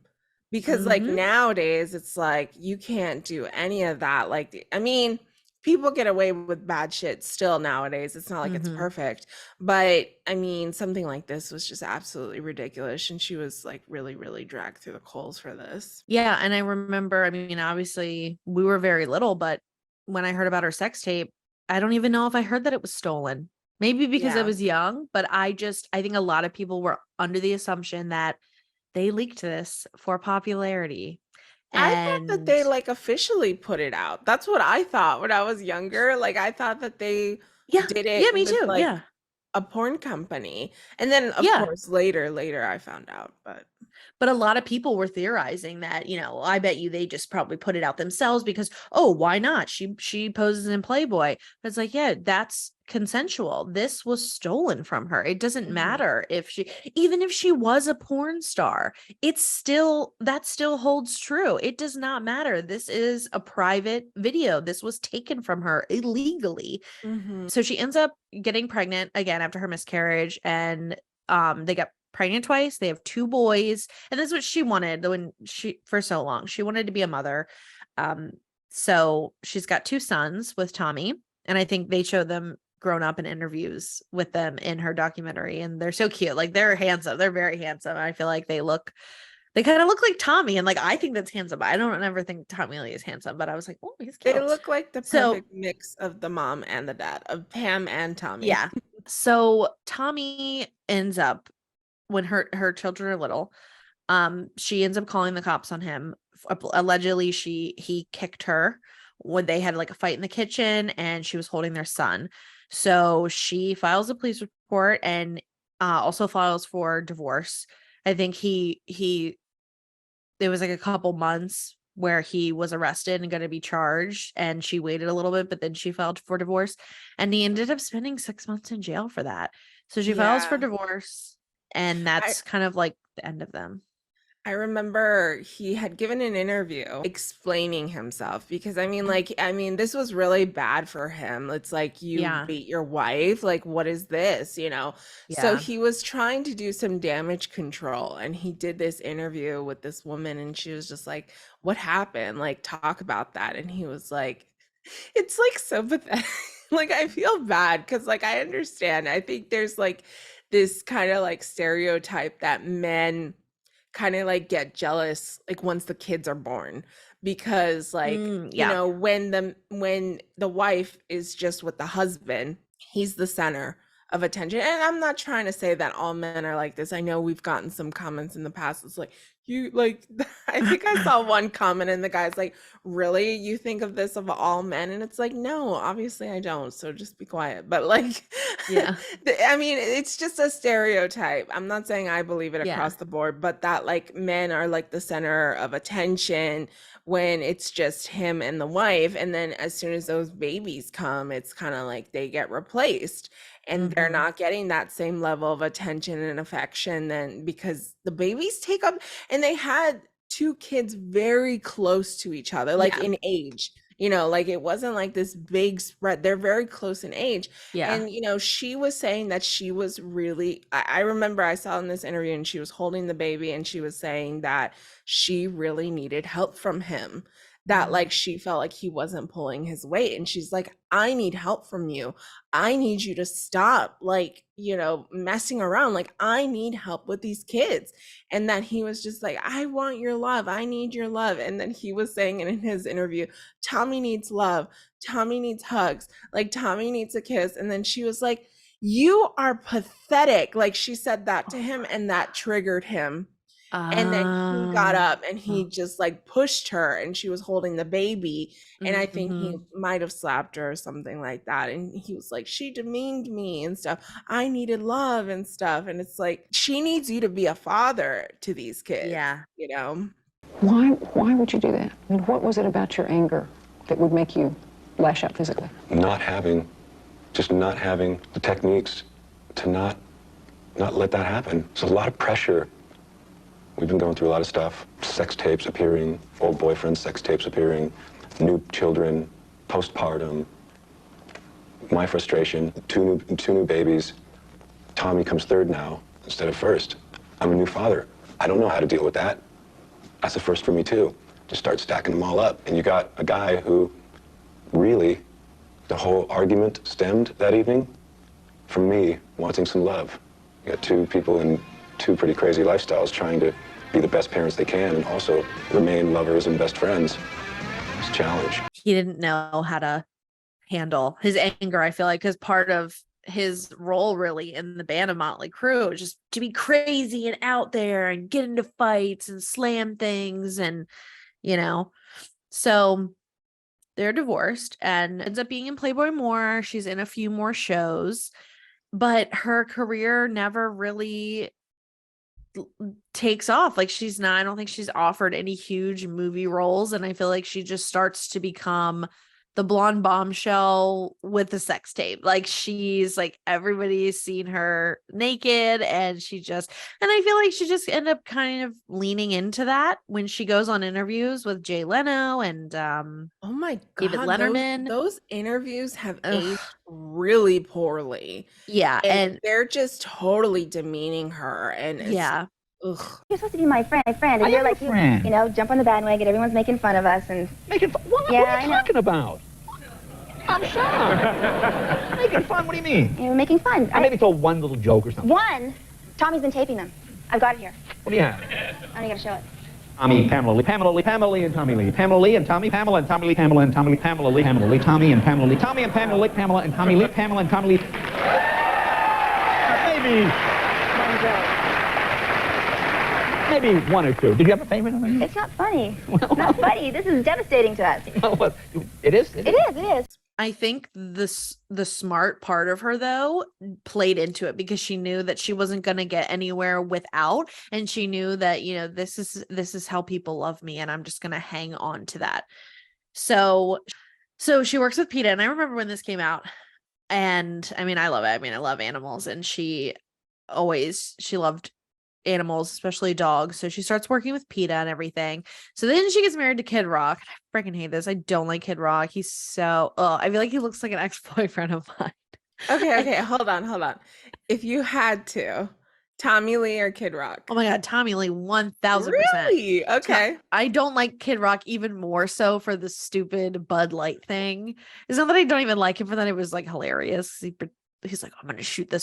Because like Mm-hmm. nowadays it's like you can't do any of that. Like I mean, people get away with bad shit still nowadays. It's not like it's Mm-hmm. perfect. But I mean, something like this was just absolutely ridiculous and she was like really really dragged through the coals for this. Yeah, and I remember, I mean, obviously we were very little, but when I heard about her sex tape, I don't even know if I heard that it was stolen. Maybe because I Yeah. was young, but I think a lot of people were under the assumption that they leaked this for popularity. I thought that And they like officially put it out. That's what I thought when I was younger. Like I thought that they yeah, did yeah, it me with too. like Yeah. a porn company. And then of Yeah. course later I found out, but But a lot of people were theorizing that, I bet you they just probably put it out themselves because, oh, why not? She poses in Playboy. But it's like, yeah, that's consensual. This was stolen from her. It doesn't Mhm. matter if even if she was a porn star, that still holds true. It does not matter. This is a private video. This was taken from her illegally. Mhm. So she ends up getting pregnant again after her miscarriage, and they get pregnant twice. They have two boys, and that's what she wanted when she for so long. She wanted to be a mother. Um, so she's got two sons with Tommy, and I think they show them grown up in interviews with them in her documentary, and they're so cute. Like they're handsome. They're very handsome. I feel like they kind of look like Tommy, and like I think that's handsome. I don't ever think Tommy Lee is handsome, but I was like, oh, he's They cute. look like the So perfect mix of the mom and the dad, of Pam and Tommy. yeah. So Tommy ends up when her children are little, she ends up calling the cops on him. Allegedly, he kicked her when they had like a fight in the kitchen and she was holding their son. So she files a police report and also files for divorce. I think he it was like a couple months where he was arrested and going to be charged, and she waited a little bit, but then she filed for divorce, and he ended up spending 6 months in jail for that. So she files for Yeah. divorce, and I that's kind of like the end of them. I remember he had given an interview explaining himself because I mean, this was really bad for him. It's like you Yeah. beat your wife, like what is this, you know? So Yeah. he was trying to do some damage control and he did this interview with this woman and she was just like, "What happened? Like talk about that." And he was like, it's like so pathetic. Like I feel bad because like I understand. I think there's like this kind of like stereotype that men kind of like get jealous like once the kids are born because like you Yeah. know when the wife is just with the husband, he's the center of attention. And I'm not trying to say that all men are like this. I know we've gotten some comments in the past. It's like you like I think I saw one comment and the guy's like, really, you think of this of all men? And it's like, no, obviously I don't, so just be quiet. But like Yeah. I mean, it's just a stereotype. I'm not saying I believe it Yeah. across the board, but that like men are like the center of attention when it's just him and the wife. And then as soon as those babies come, it's kind of like they get replaced and they're Hmm. not getting that same level of attention and affection then because the babies take up and they had two kids very close to each other, like Yeah. in age. You know, like it wasn't like this big spread. They're very close in age. Yeah. And, you know, she was saying that she was really, I remember I saw in this interview and she was holding the baby and she was saying that she really needed help from him, that Mhm. like she felt like he wasn't pulling his weight. And she's like, I need help from you. I need you to stop, like, you know, messing around. Like, I need help with these kids. And that he was just like, I want your love. I need your love. And then he was saying in his interview, Tommy needs love. Tommy needs hugs. Like Tommy needs a kiss. And then she was like, you are pathetic. Like she said that to him and that triggered him. And then he got Oh. up and he just like pushed her and she was holding the baby. And I think he Mhm. might have slapped her or something like that. And he was like, she demeaned me and stuff. I needed love and stuff. And it's like, she needs you to be a father to these kids, Yeah. you know? Why would you do that? And what was it about your anger that would make you lash out physically? Just not having the techniques to not let that happen. It's a lot of pressure. We've been going through a lot of stuff. Sex tapes appearing, old boyfriends, sex tapes appearing, new children, postpartum. My frustration, two new babies. Tommy comes third now instead of first. I'm a new father. I don't know how to deal with that. That's a first for me too. Just start stacking them all up. And you got a guy who really, the whole argument stemmed that evening from me wanting some love. You got two people in two pretty crazy lifestyles trying to be the best parents they can and also remain lovers and best friends. It's a challenge. He didn't know how to handle his anger, I feel like, because part of his role really in the band of Motley Crue is just to be crazy and out there and get into fights and slam things and, you know. So they're divorced and ends up being in Playboy more. She's in a few more shows, but her career never really takes off. Like I don't think she's offered any huge movie roles. And I feel like she just starts to become the blonde bombshell with the sex tape. Like she's like, everybody's seen her naked and I feel like she just ended up kind of leaning into that when she goes on interviews with Jay Leno and Oh my David God, Letterman. those interviews have Ugh. aged really poorly. Yeah. And they're just totally demeaning her. And it's, yeah. ugh. You're supposed to be my friend, and I you're am like, a friend. you know, jump on the bandwagon. Everyone's making fun of us, and Making fun? What Yeah, are I you know. talking about? I'm shy. Making fun? What do you mean? you're making fun. I maybe told one little joke or something. One, Tommy's been taping them. I've got it here. What do you have? I gotta show it. Tommy, Pamela Lee, Pamela Lee, Pamela Lee, and Tommy Lee. Pamela Lee and Tommy, Pamela and Tommy Lee, Pamela and Tommy Lee, Pamela Lee, Pamela Lee, Tommy and Pamela Lee, Tommy and Pamela Lee, Pamela and Tommy Lee, Pamela and Tommy Lee. Maybe one or two. Did you have a favorite? It's not funny. It's not funny. This is devastating to us. Well, it is. It is. I think the smart part of her though played into it because she knew that she wasn't going to get anywhere without, and she knew that, you know, this is how people love me and I'm just going to hang on to that. So she works with PETA, and I remember when this came out, and I mean, I love it. I mean, I love animals, and she loved animals, especially dogs. So she starts working with PETA and everything. So then she gets married to Kid Rock. I freaking hate this. I don't like Kid Rock. He's so, I feel like he looks like an ex-boyfriend of mine. Okay, hold on. If you had to, Tommy Lee or Kid Rock? Oh my God, Tommy Lee, 1000%. Really? Okay. I don't like Kid Rock even more so for the stupid Bud Light thing. It's not that I don't even like him for that. It was like hilarious. He's like, I'm going to shoot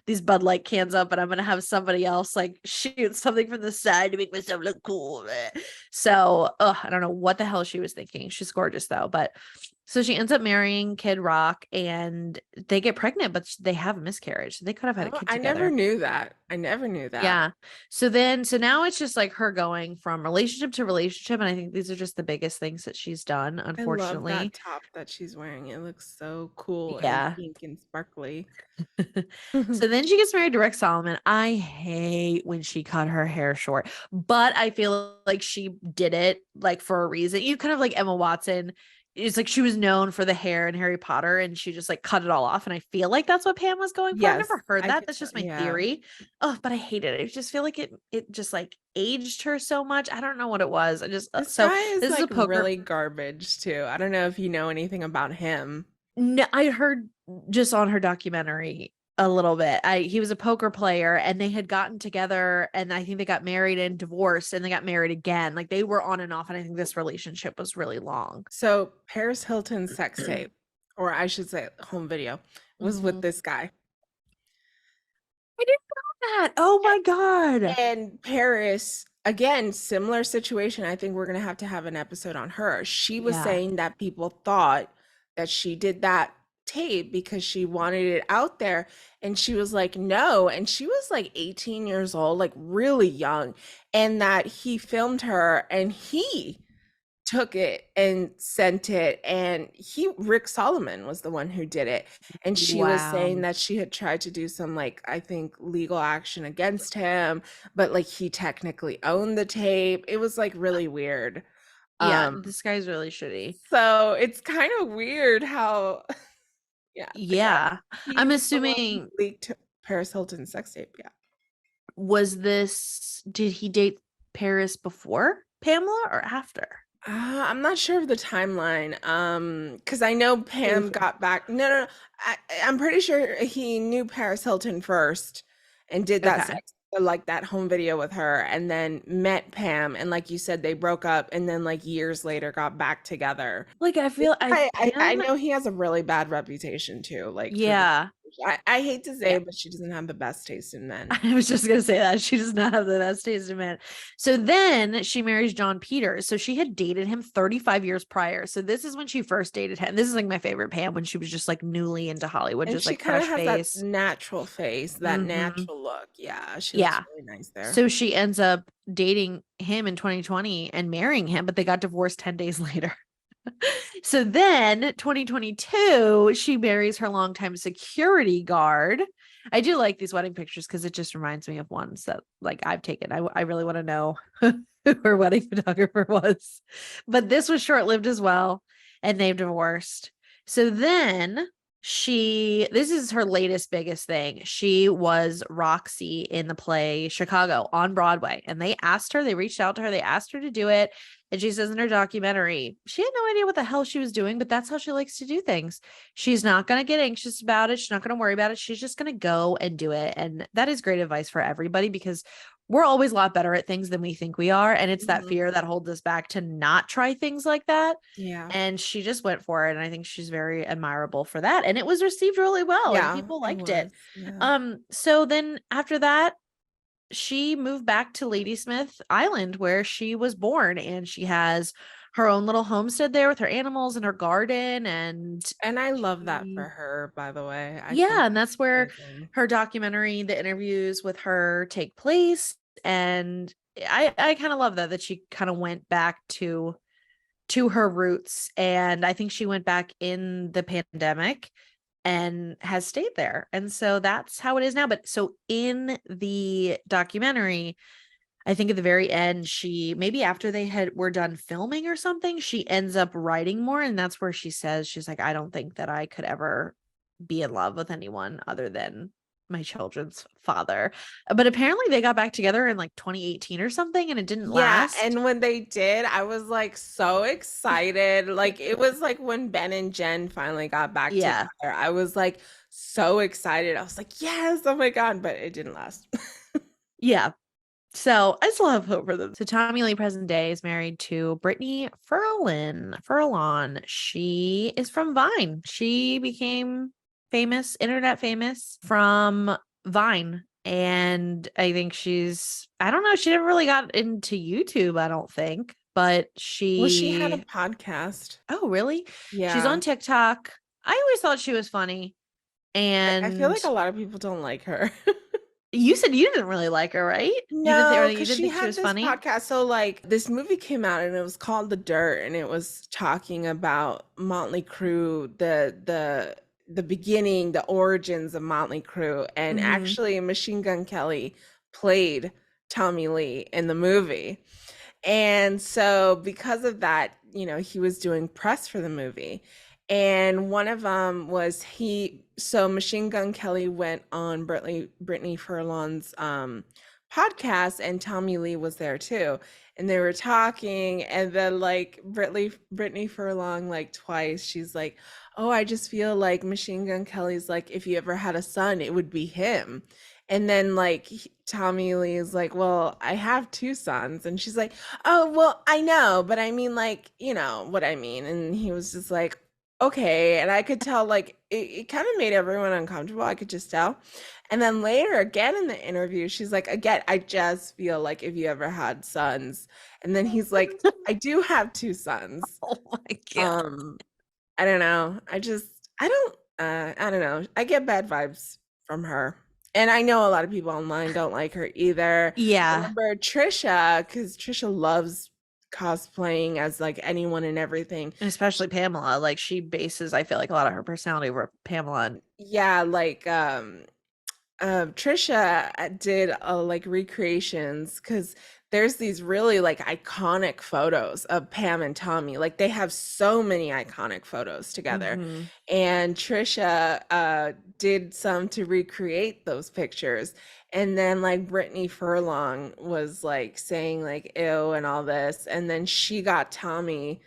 these Bud Light cans up, and I'm gonna have somebody else like shoot something from the side to make myself look cool. So I don't know what the hell she was thinking. She's gorgeous though. But so she ends up marrying Kid Rock and they get pregnant, but they have a miscarriage. They could have had a kid together. I never knew that. Yeah. So now it's just like her going from relationship to relationship. And I think these are just the biggest things that she's done, unfortunately. I love that top that she's wearing. It looks so cool Yeah. and pink and sparkly. So then she gets married to Rick Solomon. I hate when she cut her hair short, but I feel like she did it like for a reason. You kind of like Emma Watson. It's like she was known for the hair in Harry Potter, and she just like cut it all off. And I feel like that's what Pam was going for. I've never heard that. That's just my theory. Oh, but I hate it. I just feel like it just like aged her so much. I don't know what it was. I just This so guy is this like is a poker. really garbage too. I don't know if you know anything about him. No, I heard just on her documentary a little bit. He was a poker player, and they had gotten together, and I think they got married and divorced, and they got married again. Like they were on and off, and I think this relationship was really long. So Paris Hilton's sex tape, or I should say home video, was with this guy. I didn't know that. Oh my God. And Paris, again, similar situation. I think we're going to have an episode on her. She was saying that people thought that she did that tape because she wanted it out there, and she was like, no. And she was like 18 years old, like really young, and that he filmed her and he took it and sent it, and Rick Solomon was the one who did it. And she was saying that she had tried to do some like, I think, legal action against him, but like he technically owned the tape. It was like really weird. Yeah, this guy's really shitty. So it's kind of weird how Yeah. I'm assuming leaked Paris Hilton's sex tape. Yeah. Did he date Paris before Pamela or after? I'm not sure of the timeline. Because I know Pam got back. No. I'm pretty sure he knew Paris Hilton first and did that sex like that home video with her, and then met Pam, and like you said, they broke up, and then like years later got back together. Like I feel I Pam, know he has a really bad reputation too, like for yeah. I hate to say Yeah. it, but she doesn't have the best taste in men. I was just gonna say that she does not have the best taste in men. So then she marries John Peters. So she had dated him 35 years prior. So this is when she first dated him. This is like my favorite Pam, when she was just like newly into Hollywood, And just she like kind of fresh has that face. natural face, that Mhm. natural look. Yeah, she looks Yeah. really nice there. So she ends up dating him in 2020 and marrying him, but they got divorced 10 days later. So then 2022, she marries her longtime security guard. I do like these wedding pictures because it just reminds me of ones that like I've taken. I really want to know who her wedding photographer was. But this was short-lived as well, and they've divorced. So then this is her latest biggest thing. She was Roxy in the play Chicago on Broadway, and they reached out to her, they asked her to do it. And she says in her documentary, she had no idea what the hell she was doing, but that's how she likes to do things. She's not going to get anxious about it. She's not going to worry about it. She's just going to go and do it. And that is great advice for everybody, because we're always a lot better at things than we think we are. And it's that fear that holds us back to not try things like that. Yeah. And she just went for it. And I think she's very admirable for that. And it was received really well, and people liked it. Yeah. So then after that, she moved back to Ladysmith Island, where she was born, and she has her own little homestead there with her animals and her garden. And I love that for her, by the way. I think yeah, and that's where amazing. her documentary, the interviews with her, take place. And I kind of love that she kind of went back to her roots. And I think she went back in the pandemic and has stayed there. And so that's how it is now. But so in the documentary, I think at the very end, she maybe after were done filming or something, she ends up writing more. And that's where she says, she's like, I don't think that I could ever be in love with anyone other than my children's father. But apparently they got back together in like 2018 or something, and it didn't last. And when they did, I was like so excited. Like it was like when Ben and Jen finally got back together. I was like so excited. I was like, yes, oh my God, but it didn't last. Yeah. So I still have hope for them. So Tommy Lee present day is married to Brittany Furlan. She is from Vine. She became famous, internet famous from Vine. And I think I don't know, she never really got into YouTube, I don't think, but she had a podcast. Oh, really? Yeah. She's on TikTok. I always thought she was funny. And I feel like a lot of people don't like her. You said you didn't really like her, right? No, you didn't think she was funny? Podcast. So like this movie came out and it was called The Dirt, and it was talking about Motley Crue, the beginning, the origins of Motley Crue. And actually Machine Gun Kelly played Tommy Lee in the movie. And so because of that, he was doing press for the movie. And one of them was Machine Gun Kelly went on Brittany Furlan's podcast, and Tommy Lee was there too. And they were talking, and then like Brittany Furlan, like twice, she's like, oh, I just feel like Machine Gun Kelly's like, if you ever had a son, it would be him. And then like Tommy Lee is like, well, I have 2 sons. And she's like, oh, well, I know, but I mean, like, you know what I mean. And he was just like, okay. And I could tell, like, it kind of made everyone uncomfortable. I could just tell. And then later again in the interview, she's like, again, I just feel like if you ever had sons. And then he's like, I do have 2 sons. Oh my God. I don't know. I don't know. I get bad vibes from her. And I know a lot of people online don't like her either. Yeah. I remember Trisha, because Trisha loves cosplaying as like anyone and everything. And especially Pamela. Like she bases, I feel like, a lot of her personality over Pamela. Yeah, like Trisha did like recreations, because there's these really like iconic photos of Pam and Tommy. Like they have so many iconic photos together. And Trisha did some to recreate those pictures. And then like Brittany Furlan was like saying like ew and all this. And then she got Tommy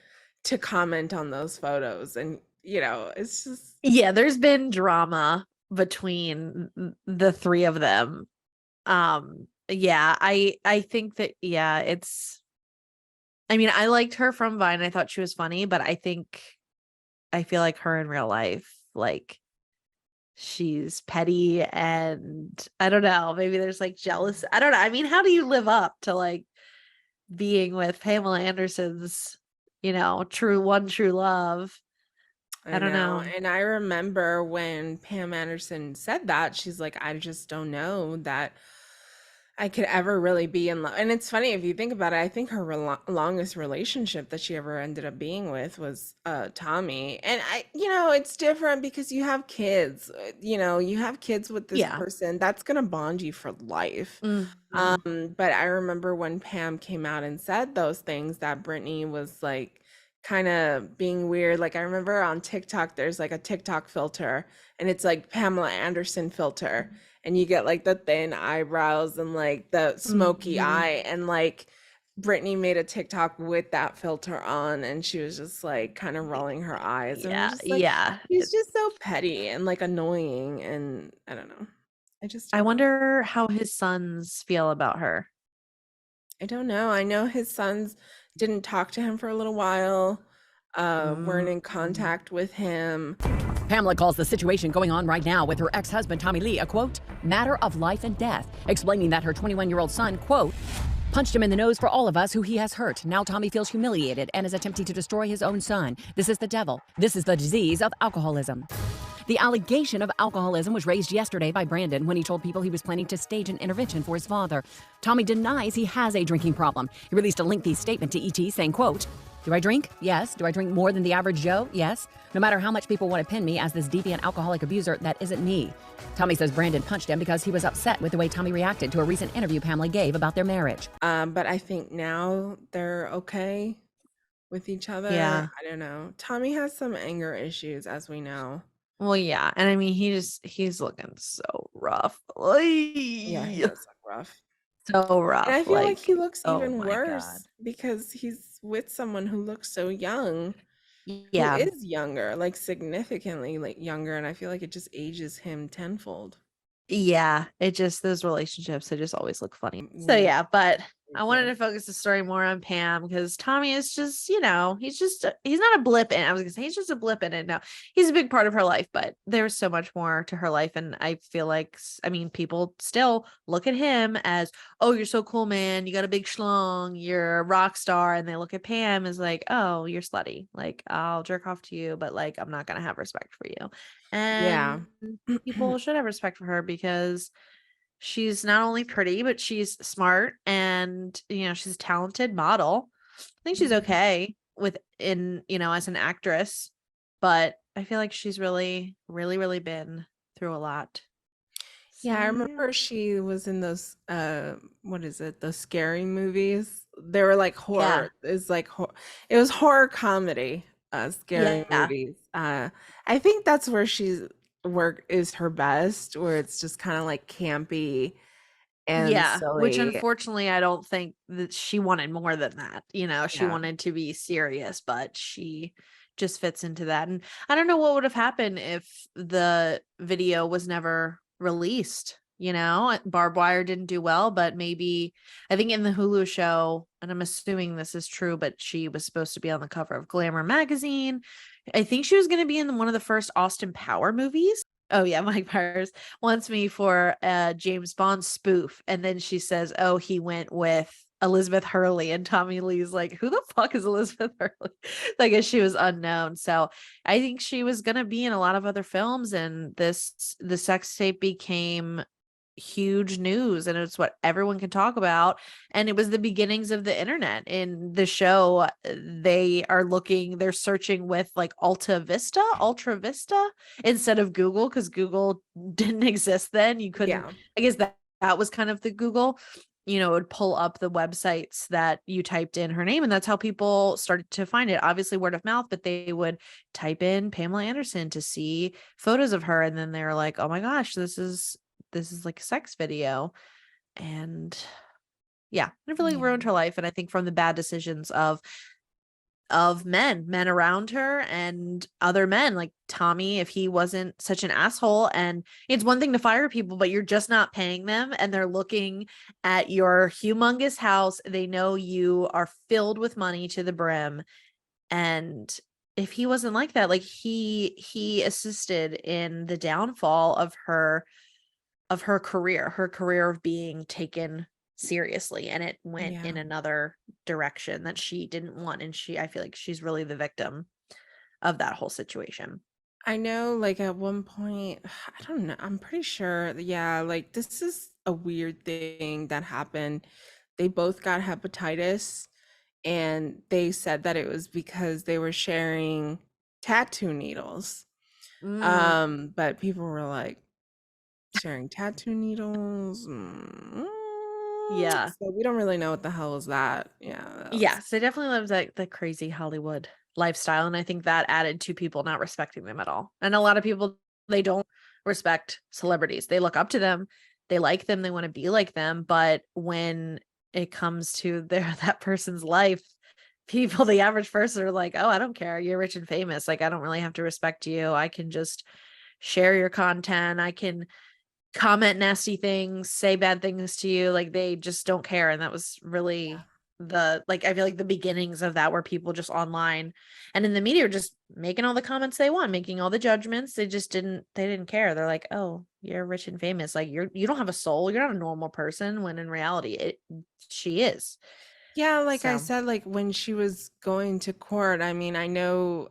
to comment on those photos. And it's just, yeah, there's been drama between the 3 of them Yeah, I think that, yeah, I mean, I liked her from Vine. I thought she was funny, but I feel like her in real life, like she's petty, and I don't know, maybe there's like jealous. I don't know. I mean, how do you live up to like being with Pamela Anderson's, true love? I I don't know. know. And I remember when Pam Anderson said that, she's like, I just don't know that I could ever really be in love. And it's funny if you think about it, I think her longest relationship that she ever ended up being with was Tommy. And it's different because you have kids. You have kids with this Yeah. person that's going to bond you for life. Mhm. But I remember when Pam came out and said those things that Brittany was like kind of being weird. Like I remember on TikTok, there's like a TikTok filter and it's like Pamela Anderson filter. And you get like the thin eyebrows and like the smoky Mhm. eye. And like Brittany made a TikTok with that filter on and she was just like kind of rolling her eyes. And I'm Yeah, just like, yeah. she's just so petty and like annoying. And I don't know. I just I don't know. wonder how his sons feel about her. I don't know. I know his sons didn't talk to him for a little while, weren't in Mm. contact with him. Pamela calls the situation going on right now with her ex-husband Tommy Lee a, quote, matter of life and death, explaining that her 21-year-old son, quote, punched him in the nose for all of us who he has hurt. Now Tommy feels humiliated and is attempting to destroy his own son. This is the devil. This is the disease of alcoholism. The allegation of alcoholism was raised yesterday by Brandon when he told people he was planning to stage an intervention for his father. Tommy denies he has a drinking problem. He released a lengthy statement to ET saying, quote, do I drink? Yes. Do I drink more than the average Joe? Yes. No matter how much people want to pin me as this deviant alcoholic abuser, that isn't me. Tommy says Brandon punched him because he was upset with the way Tommy reacted to a recent interview Pamela gave about their marriage. But I think now they're okay with each other. Yeah. I don't know. Tommy has some anger issues, as we know. Well, yeah. And I mean, he's looking so rough. Yeah, he Oy. does look rough. So And I rough. feel like he Like, looks oh even my God. worse because he's with someone who looks so young, who Yeah. is younger, like significantly like younger, and I feel like it just ages him tenfold. Yeah. It just, those relationships, they just always look funny. So Yeah. yeah, but I wanted to focus the story more on Pam because Tommy is just, he's not a blip in. I was gonna say he's just a blip in it. No, he's a big part of her life, but there's so much more to her life. And I feel like, I mean, people still look at him as, oh, you're so cool, man. You got a big schlong. You're a rock star. And they look at Pam as like, oh, you're slutty. Like, I'll jerk off to you, but like, I'm not gonna have respect for you. Yeah. And people should have respect for her because she's not only pretty, but she's smart and, she's a talented model. I think she's okay as an actress, but I feel like she's really, really, really been through a lot. Yeah, I So, remember she was in those what is it? Those scary movies. They were like yeah. horror. It was horror comedy, scary Yeah. movies. I think that's where she's work is her best, where it's just kind of like campy and Yeah, which silly. unfortunately I don't think that she wanted more than that. She Yeah. wanted to be serious, but she just fits into that. And I don't know what would have happened if the video was never released. Barbed Wire didn't do well, but maybe I think in the Hulu show, and I'm assuming this is true, but she was supposed to be on the cover of Glamour magazine. I think she was going to be in one of the first Austin Power movies. Oh yeah, Mike Myers wants me for a James Bond spoof. And then she says, oh, he went with Elizabeth Hurley. And Tommy Lee's like, who the fuck is Elizabeth Hurley? I guess she was unknown. So I think she was going to be in a lot of other films. And the sex tape became huge news, and it's what everyone can talk about. And it was the beginnings of the internet. In the show, they're searching with like ultra vista instead of Google, because Google didn't exist then. You couldn't, Yeah. I guess that was kind of the Google, it would pull up the websites that you typed in her name, and that's how people started to find it. Obviously word of mouth, but they would type in Pamela Anderson to see photos of her, and then they're like, oh my gosh, this is like a sex video. And yeah, it really ruined her life. And I think from the bad decisions of of men around her and other men like Tommy, if he wasn't such an asshole. And it's one thing to fire people, but you're just not paying them, and they're looking at your humongous house. They know you are filled with money to the brim. And if he wasn't like that, like he assisted in the downfall of her her career of being taken seriously, and it went Yeah. in another direction that she didn't want. And I feel like she's really the victim of that whole situation. I know, like at one point, I don't know, I'm pretty sure, yeah, like this is a weird thing that happened. They both got hepatitis, and they said that it was because they were sharing tattoo needles. But people were like, sharing tattoo needles. Yeah. So we don't really know what the hell is that. Yeah. Yes, they definitely live like the crazy Hollywood lifestyle. And I think that added to people not respecting them at all. And a lot of people, they don't respect celebrities. They look up to them, they like them, they want to be like them. But when it comes to that person's life, people, the average person, are like, oh, I don't care. You're rich and famous. Like, I don't really have to respect you. I can just share your content. I can comment nasty things, say bad things to you. Like, they just don't care. And that was really I feel like the beginnings of that, where people just online and in the media are just making all the comments they want, making all the judgments. They didn't care. They're like, oh, you're rich and famous. Like, you don't have a soul. You're not a normal person, when in reality she is. Yeah, like I So, said, like when she was going to court, I mean, I know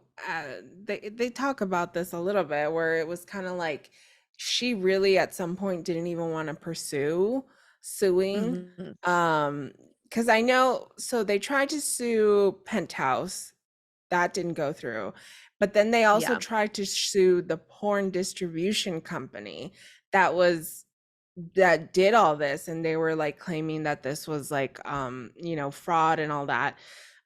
they talk about this a little bit, where it was kind of like she really at some point didn't even want to pursue suing. mhm. Because I know, so they tried to sue Penthouse, that didn't go through. But then they also Yeah. tried to sue the porn distribution company that did all this, and they were like claiming that this was like fraud and all that.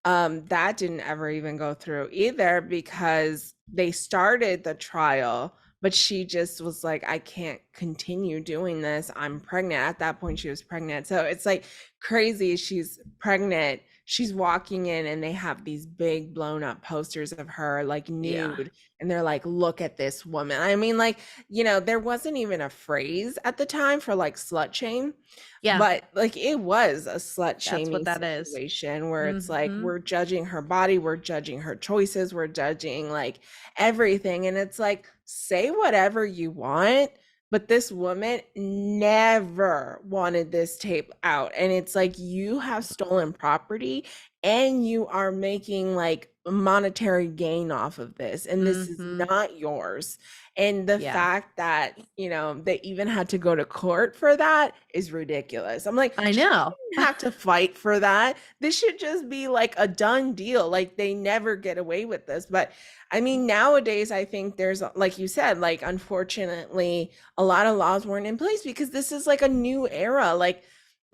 That didn't ever even go through either, because they started the trial, but she just was like, I can't continue doing this, I'm pregnant. At that point she was pregnant, so it's like crazy. She's pregnant, she's walking in, and they have these big blown up posters of her like Yeah. nude, and they're like, look at this woman. I mean, like, there wasn't even a phrase at the time for like slut shame, Yeah. but like it was a slut That's what shaming that is. situation, where it's like, Mhm. we're judging her body, we're judging her choices, we're judging like everything. And it's like, say whatever you want, but this woman never wanted this tape out. And it's like, you have stolen property, and you are making like monetary gain off of this, and this is Mhm. not yours. And the Yeah. fact that, they even had to go to court for that is ridiculous. I'm like, I she know. didn't have to fight for that. This should just be like a done deal. Like, they never get away with this. But I mean, nowadays, I think there's, like you said, like, unfortunately, a lot of laws weren't in place, because this is like a new era. Like,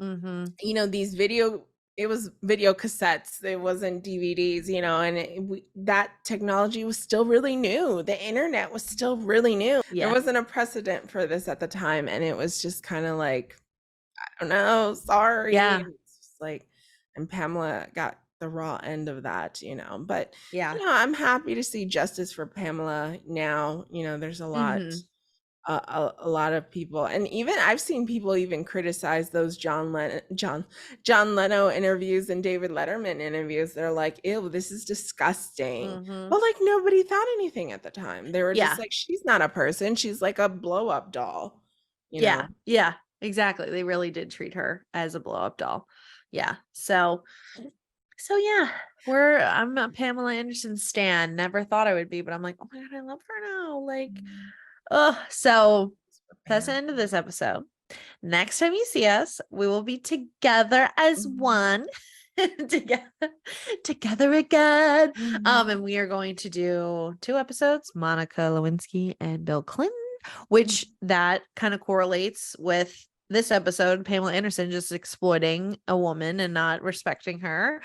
Mhm. these it was video cassettes, it wasn't DVDs, and that technology was still really new. The internet was still really new. There Yeah. wasn't a precedent for this at the time, and it was just kind of like, I don't know, sorry. Yeah. And it's just like, and Pamela got the raw end of that, but Yeah. I'm happy to see justice for Pamela now. There's a lot, Mhm. a lot of people, and even I've seen people even criticize those John Leno interviews and David Letterman interviews. They're like, ew, this is disgusting. Mhm. But like, nobody thought anything at the time. They were Yeah. just like, she's not a person, she's like a blow up doll, Yeah. Yeah. Exactly. They really did treat her as a blow up doll. Yeah. So yeah, I'm a Pamela Anderson stan. Never thought I would be, but I'm like, oh my God, I love her now. Like, so that's the end of this episode. Next time you see us, we will be together as one. together again. And we are going to do 2 episodes, Monica Lewinsky and Bill Clinton, which that kind of correlates with this episode, Pamela Anderson just exploiting a woman and not respecting her.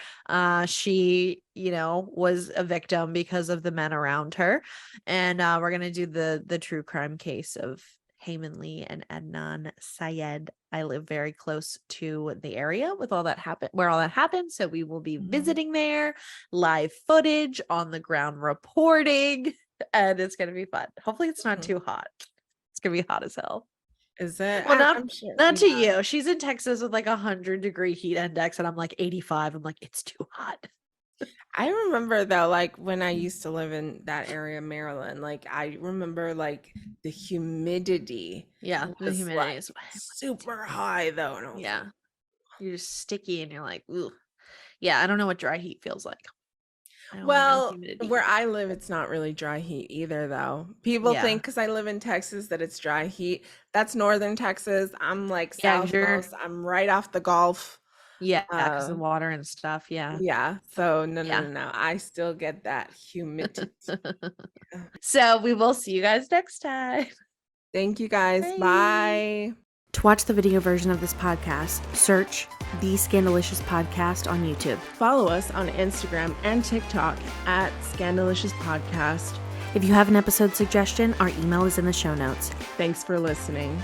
She, was a victim because of the men around her. And we're going to do the true crime case of Heyman Lee and Adnan Syed. I live very close to the area with all that where all that happened. So we will be visiting there, live footage, on the ground reporting, and it's gonna be fun. Hopefully it's not too hot. It's gonna be hot as hell. Is it? Well, I'm sure. not to Yeah. you. She's in Texas with like 100-degree heat index, and I'm like 85. I'm like, it's too hot. I remember though, like when I used to live in that area, Maryland, like I remember like the humidity Yeah, the was humidity like is super high though. And I was yeah. like, You're just sticky and you're like, ooh. Yeah, I don't know what dry heat feels like. I only know well, humidity. where I live, it's not really dry heat either though. People Yeah. think because I live in Texas that it's dry heat. That's northern Texas. I'm like Yeah, 'cause you're- southmost. I'm right off the Gulf. Yeah, because the Uh, water and stuff. Yeah. Yeah. So Yeah. no. I still get that humidity. So we will see you guys next time. Thank you guys. Bye. Bye. To watch the video version of this podcast, search The Scandalicious Podcast on YouTube. Follow us on Instagram and TikTok at Scandalicious Podcast. If you have an episode suggestion, our email is in the show notes. Thanks for listening.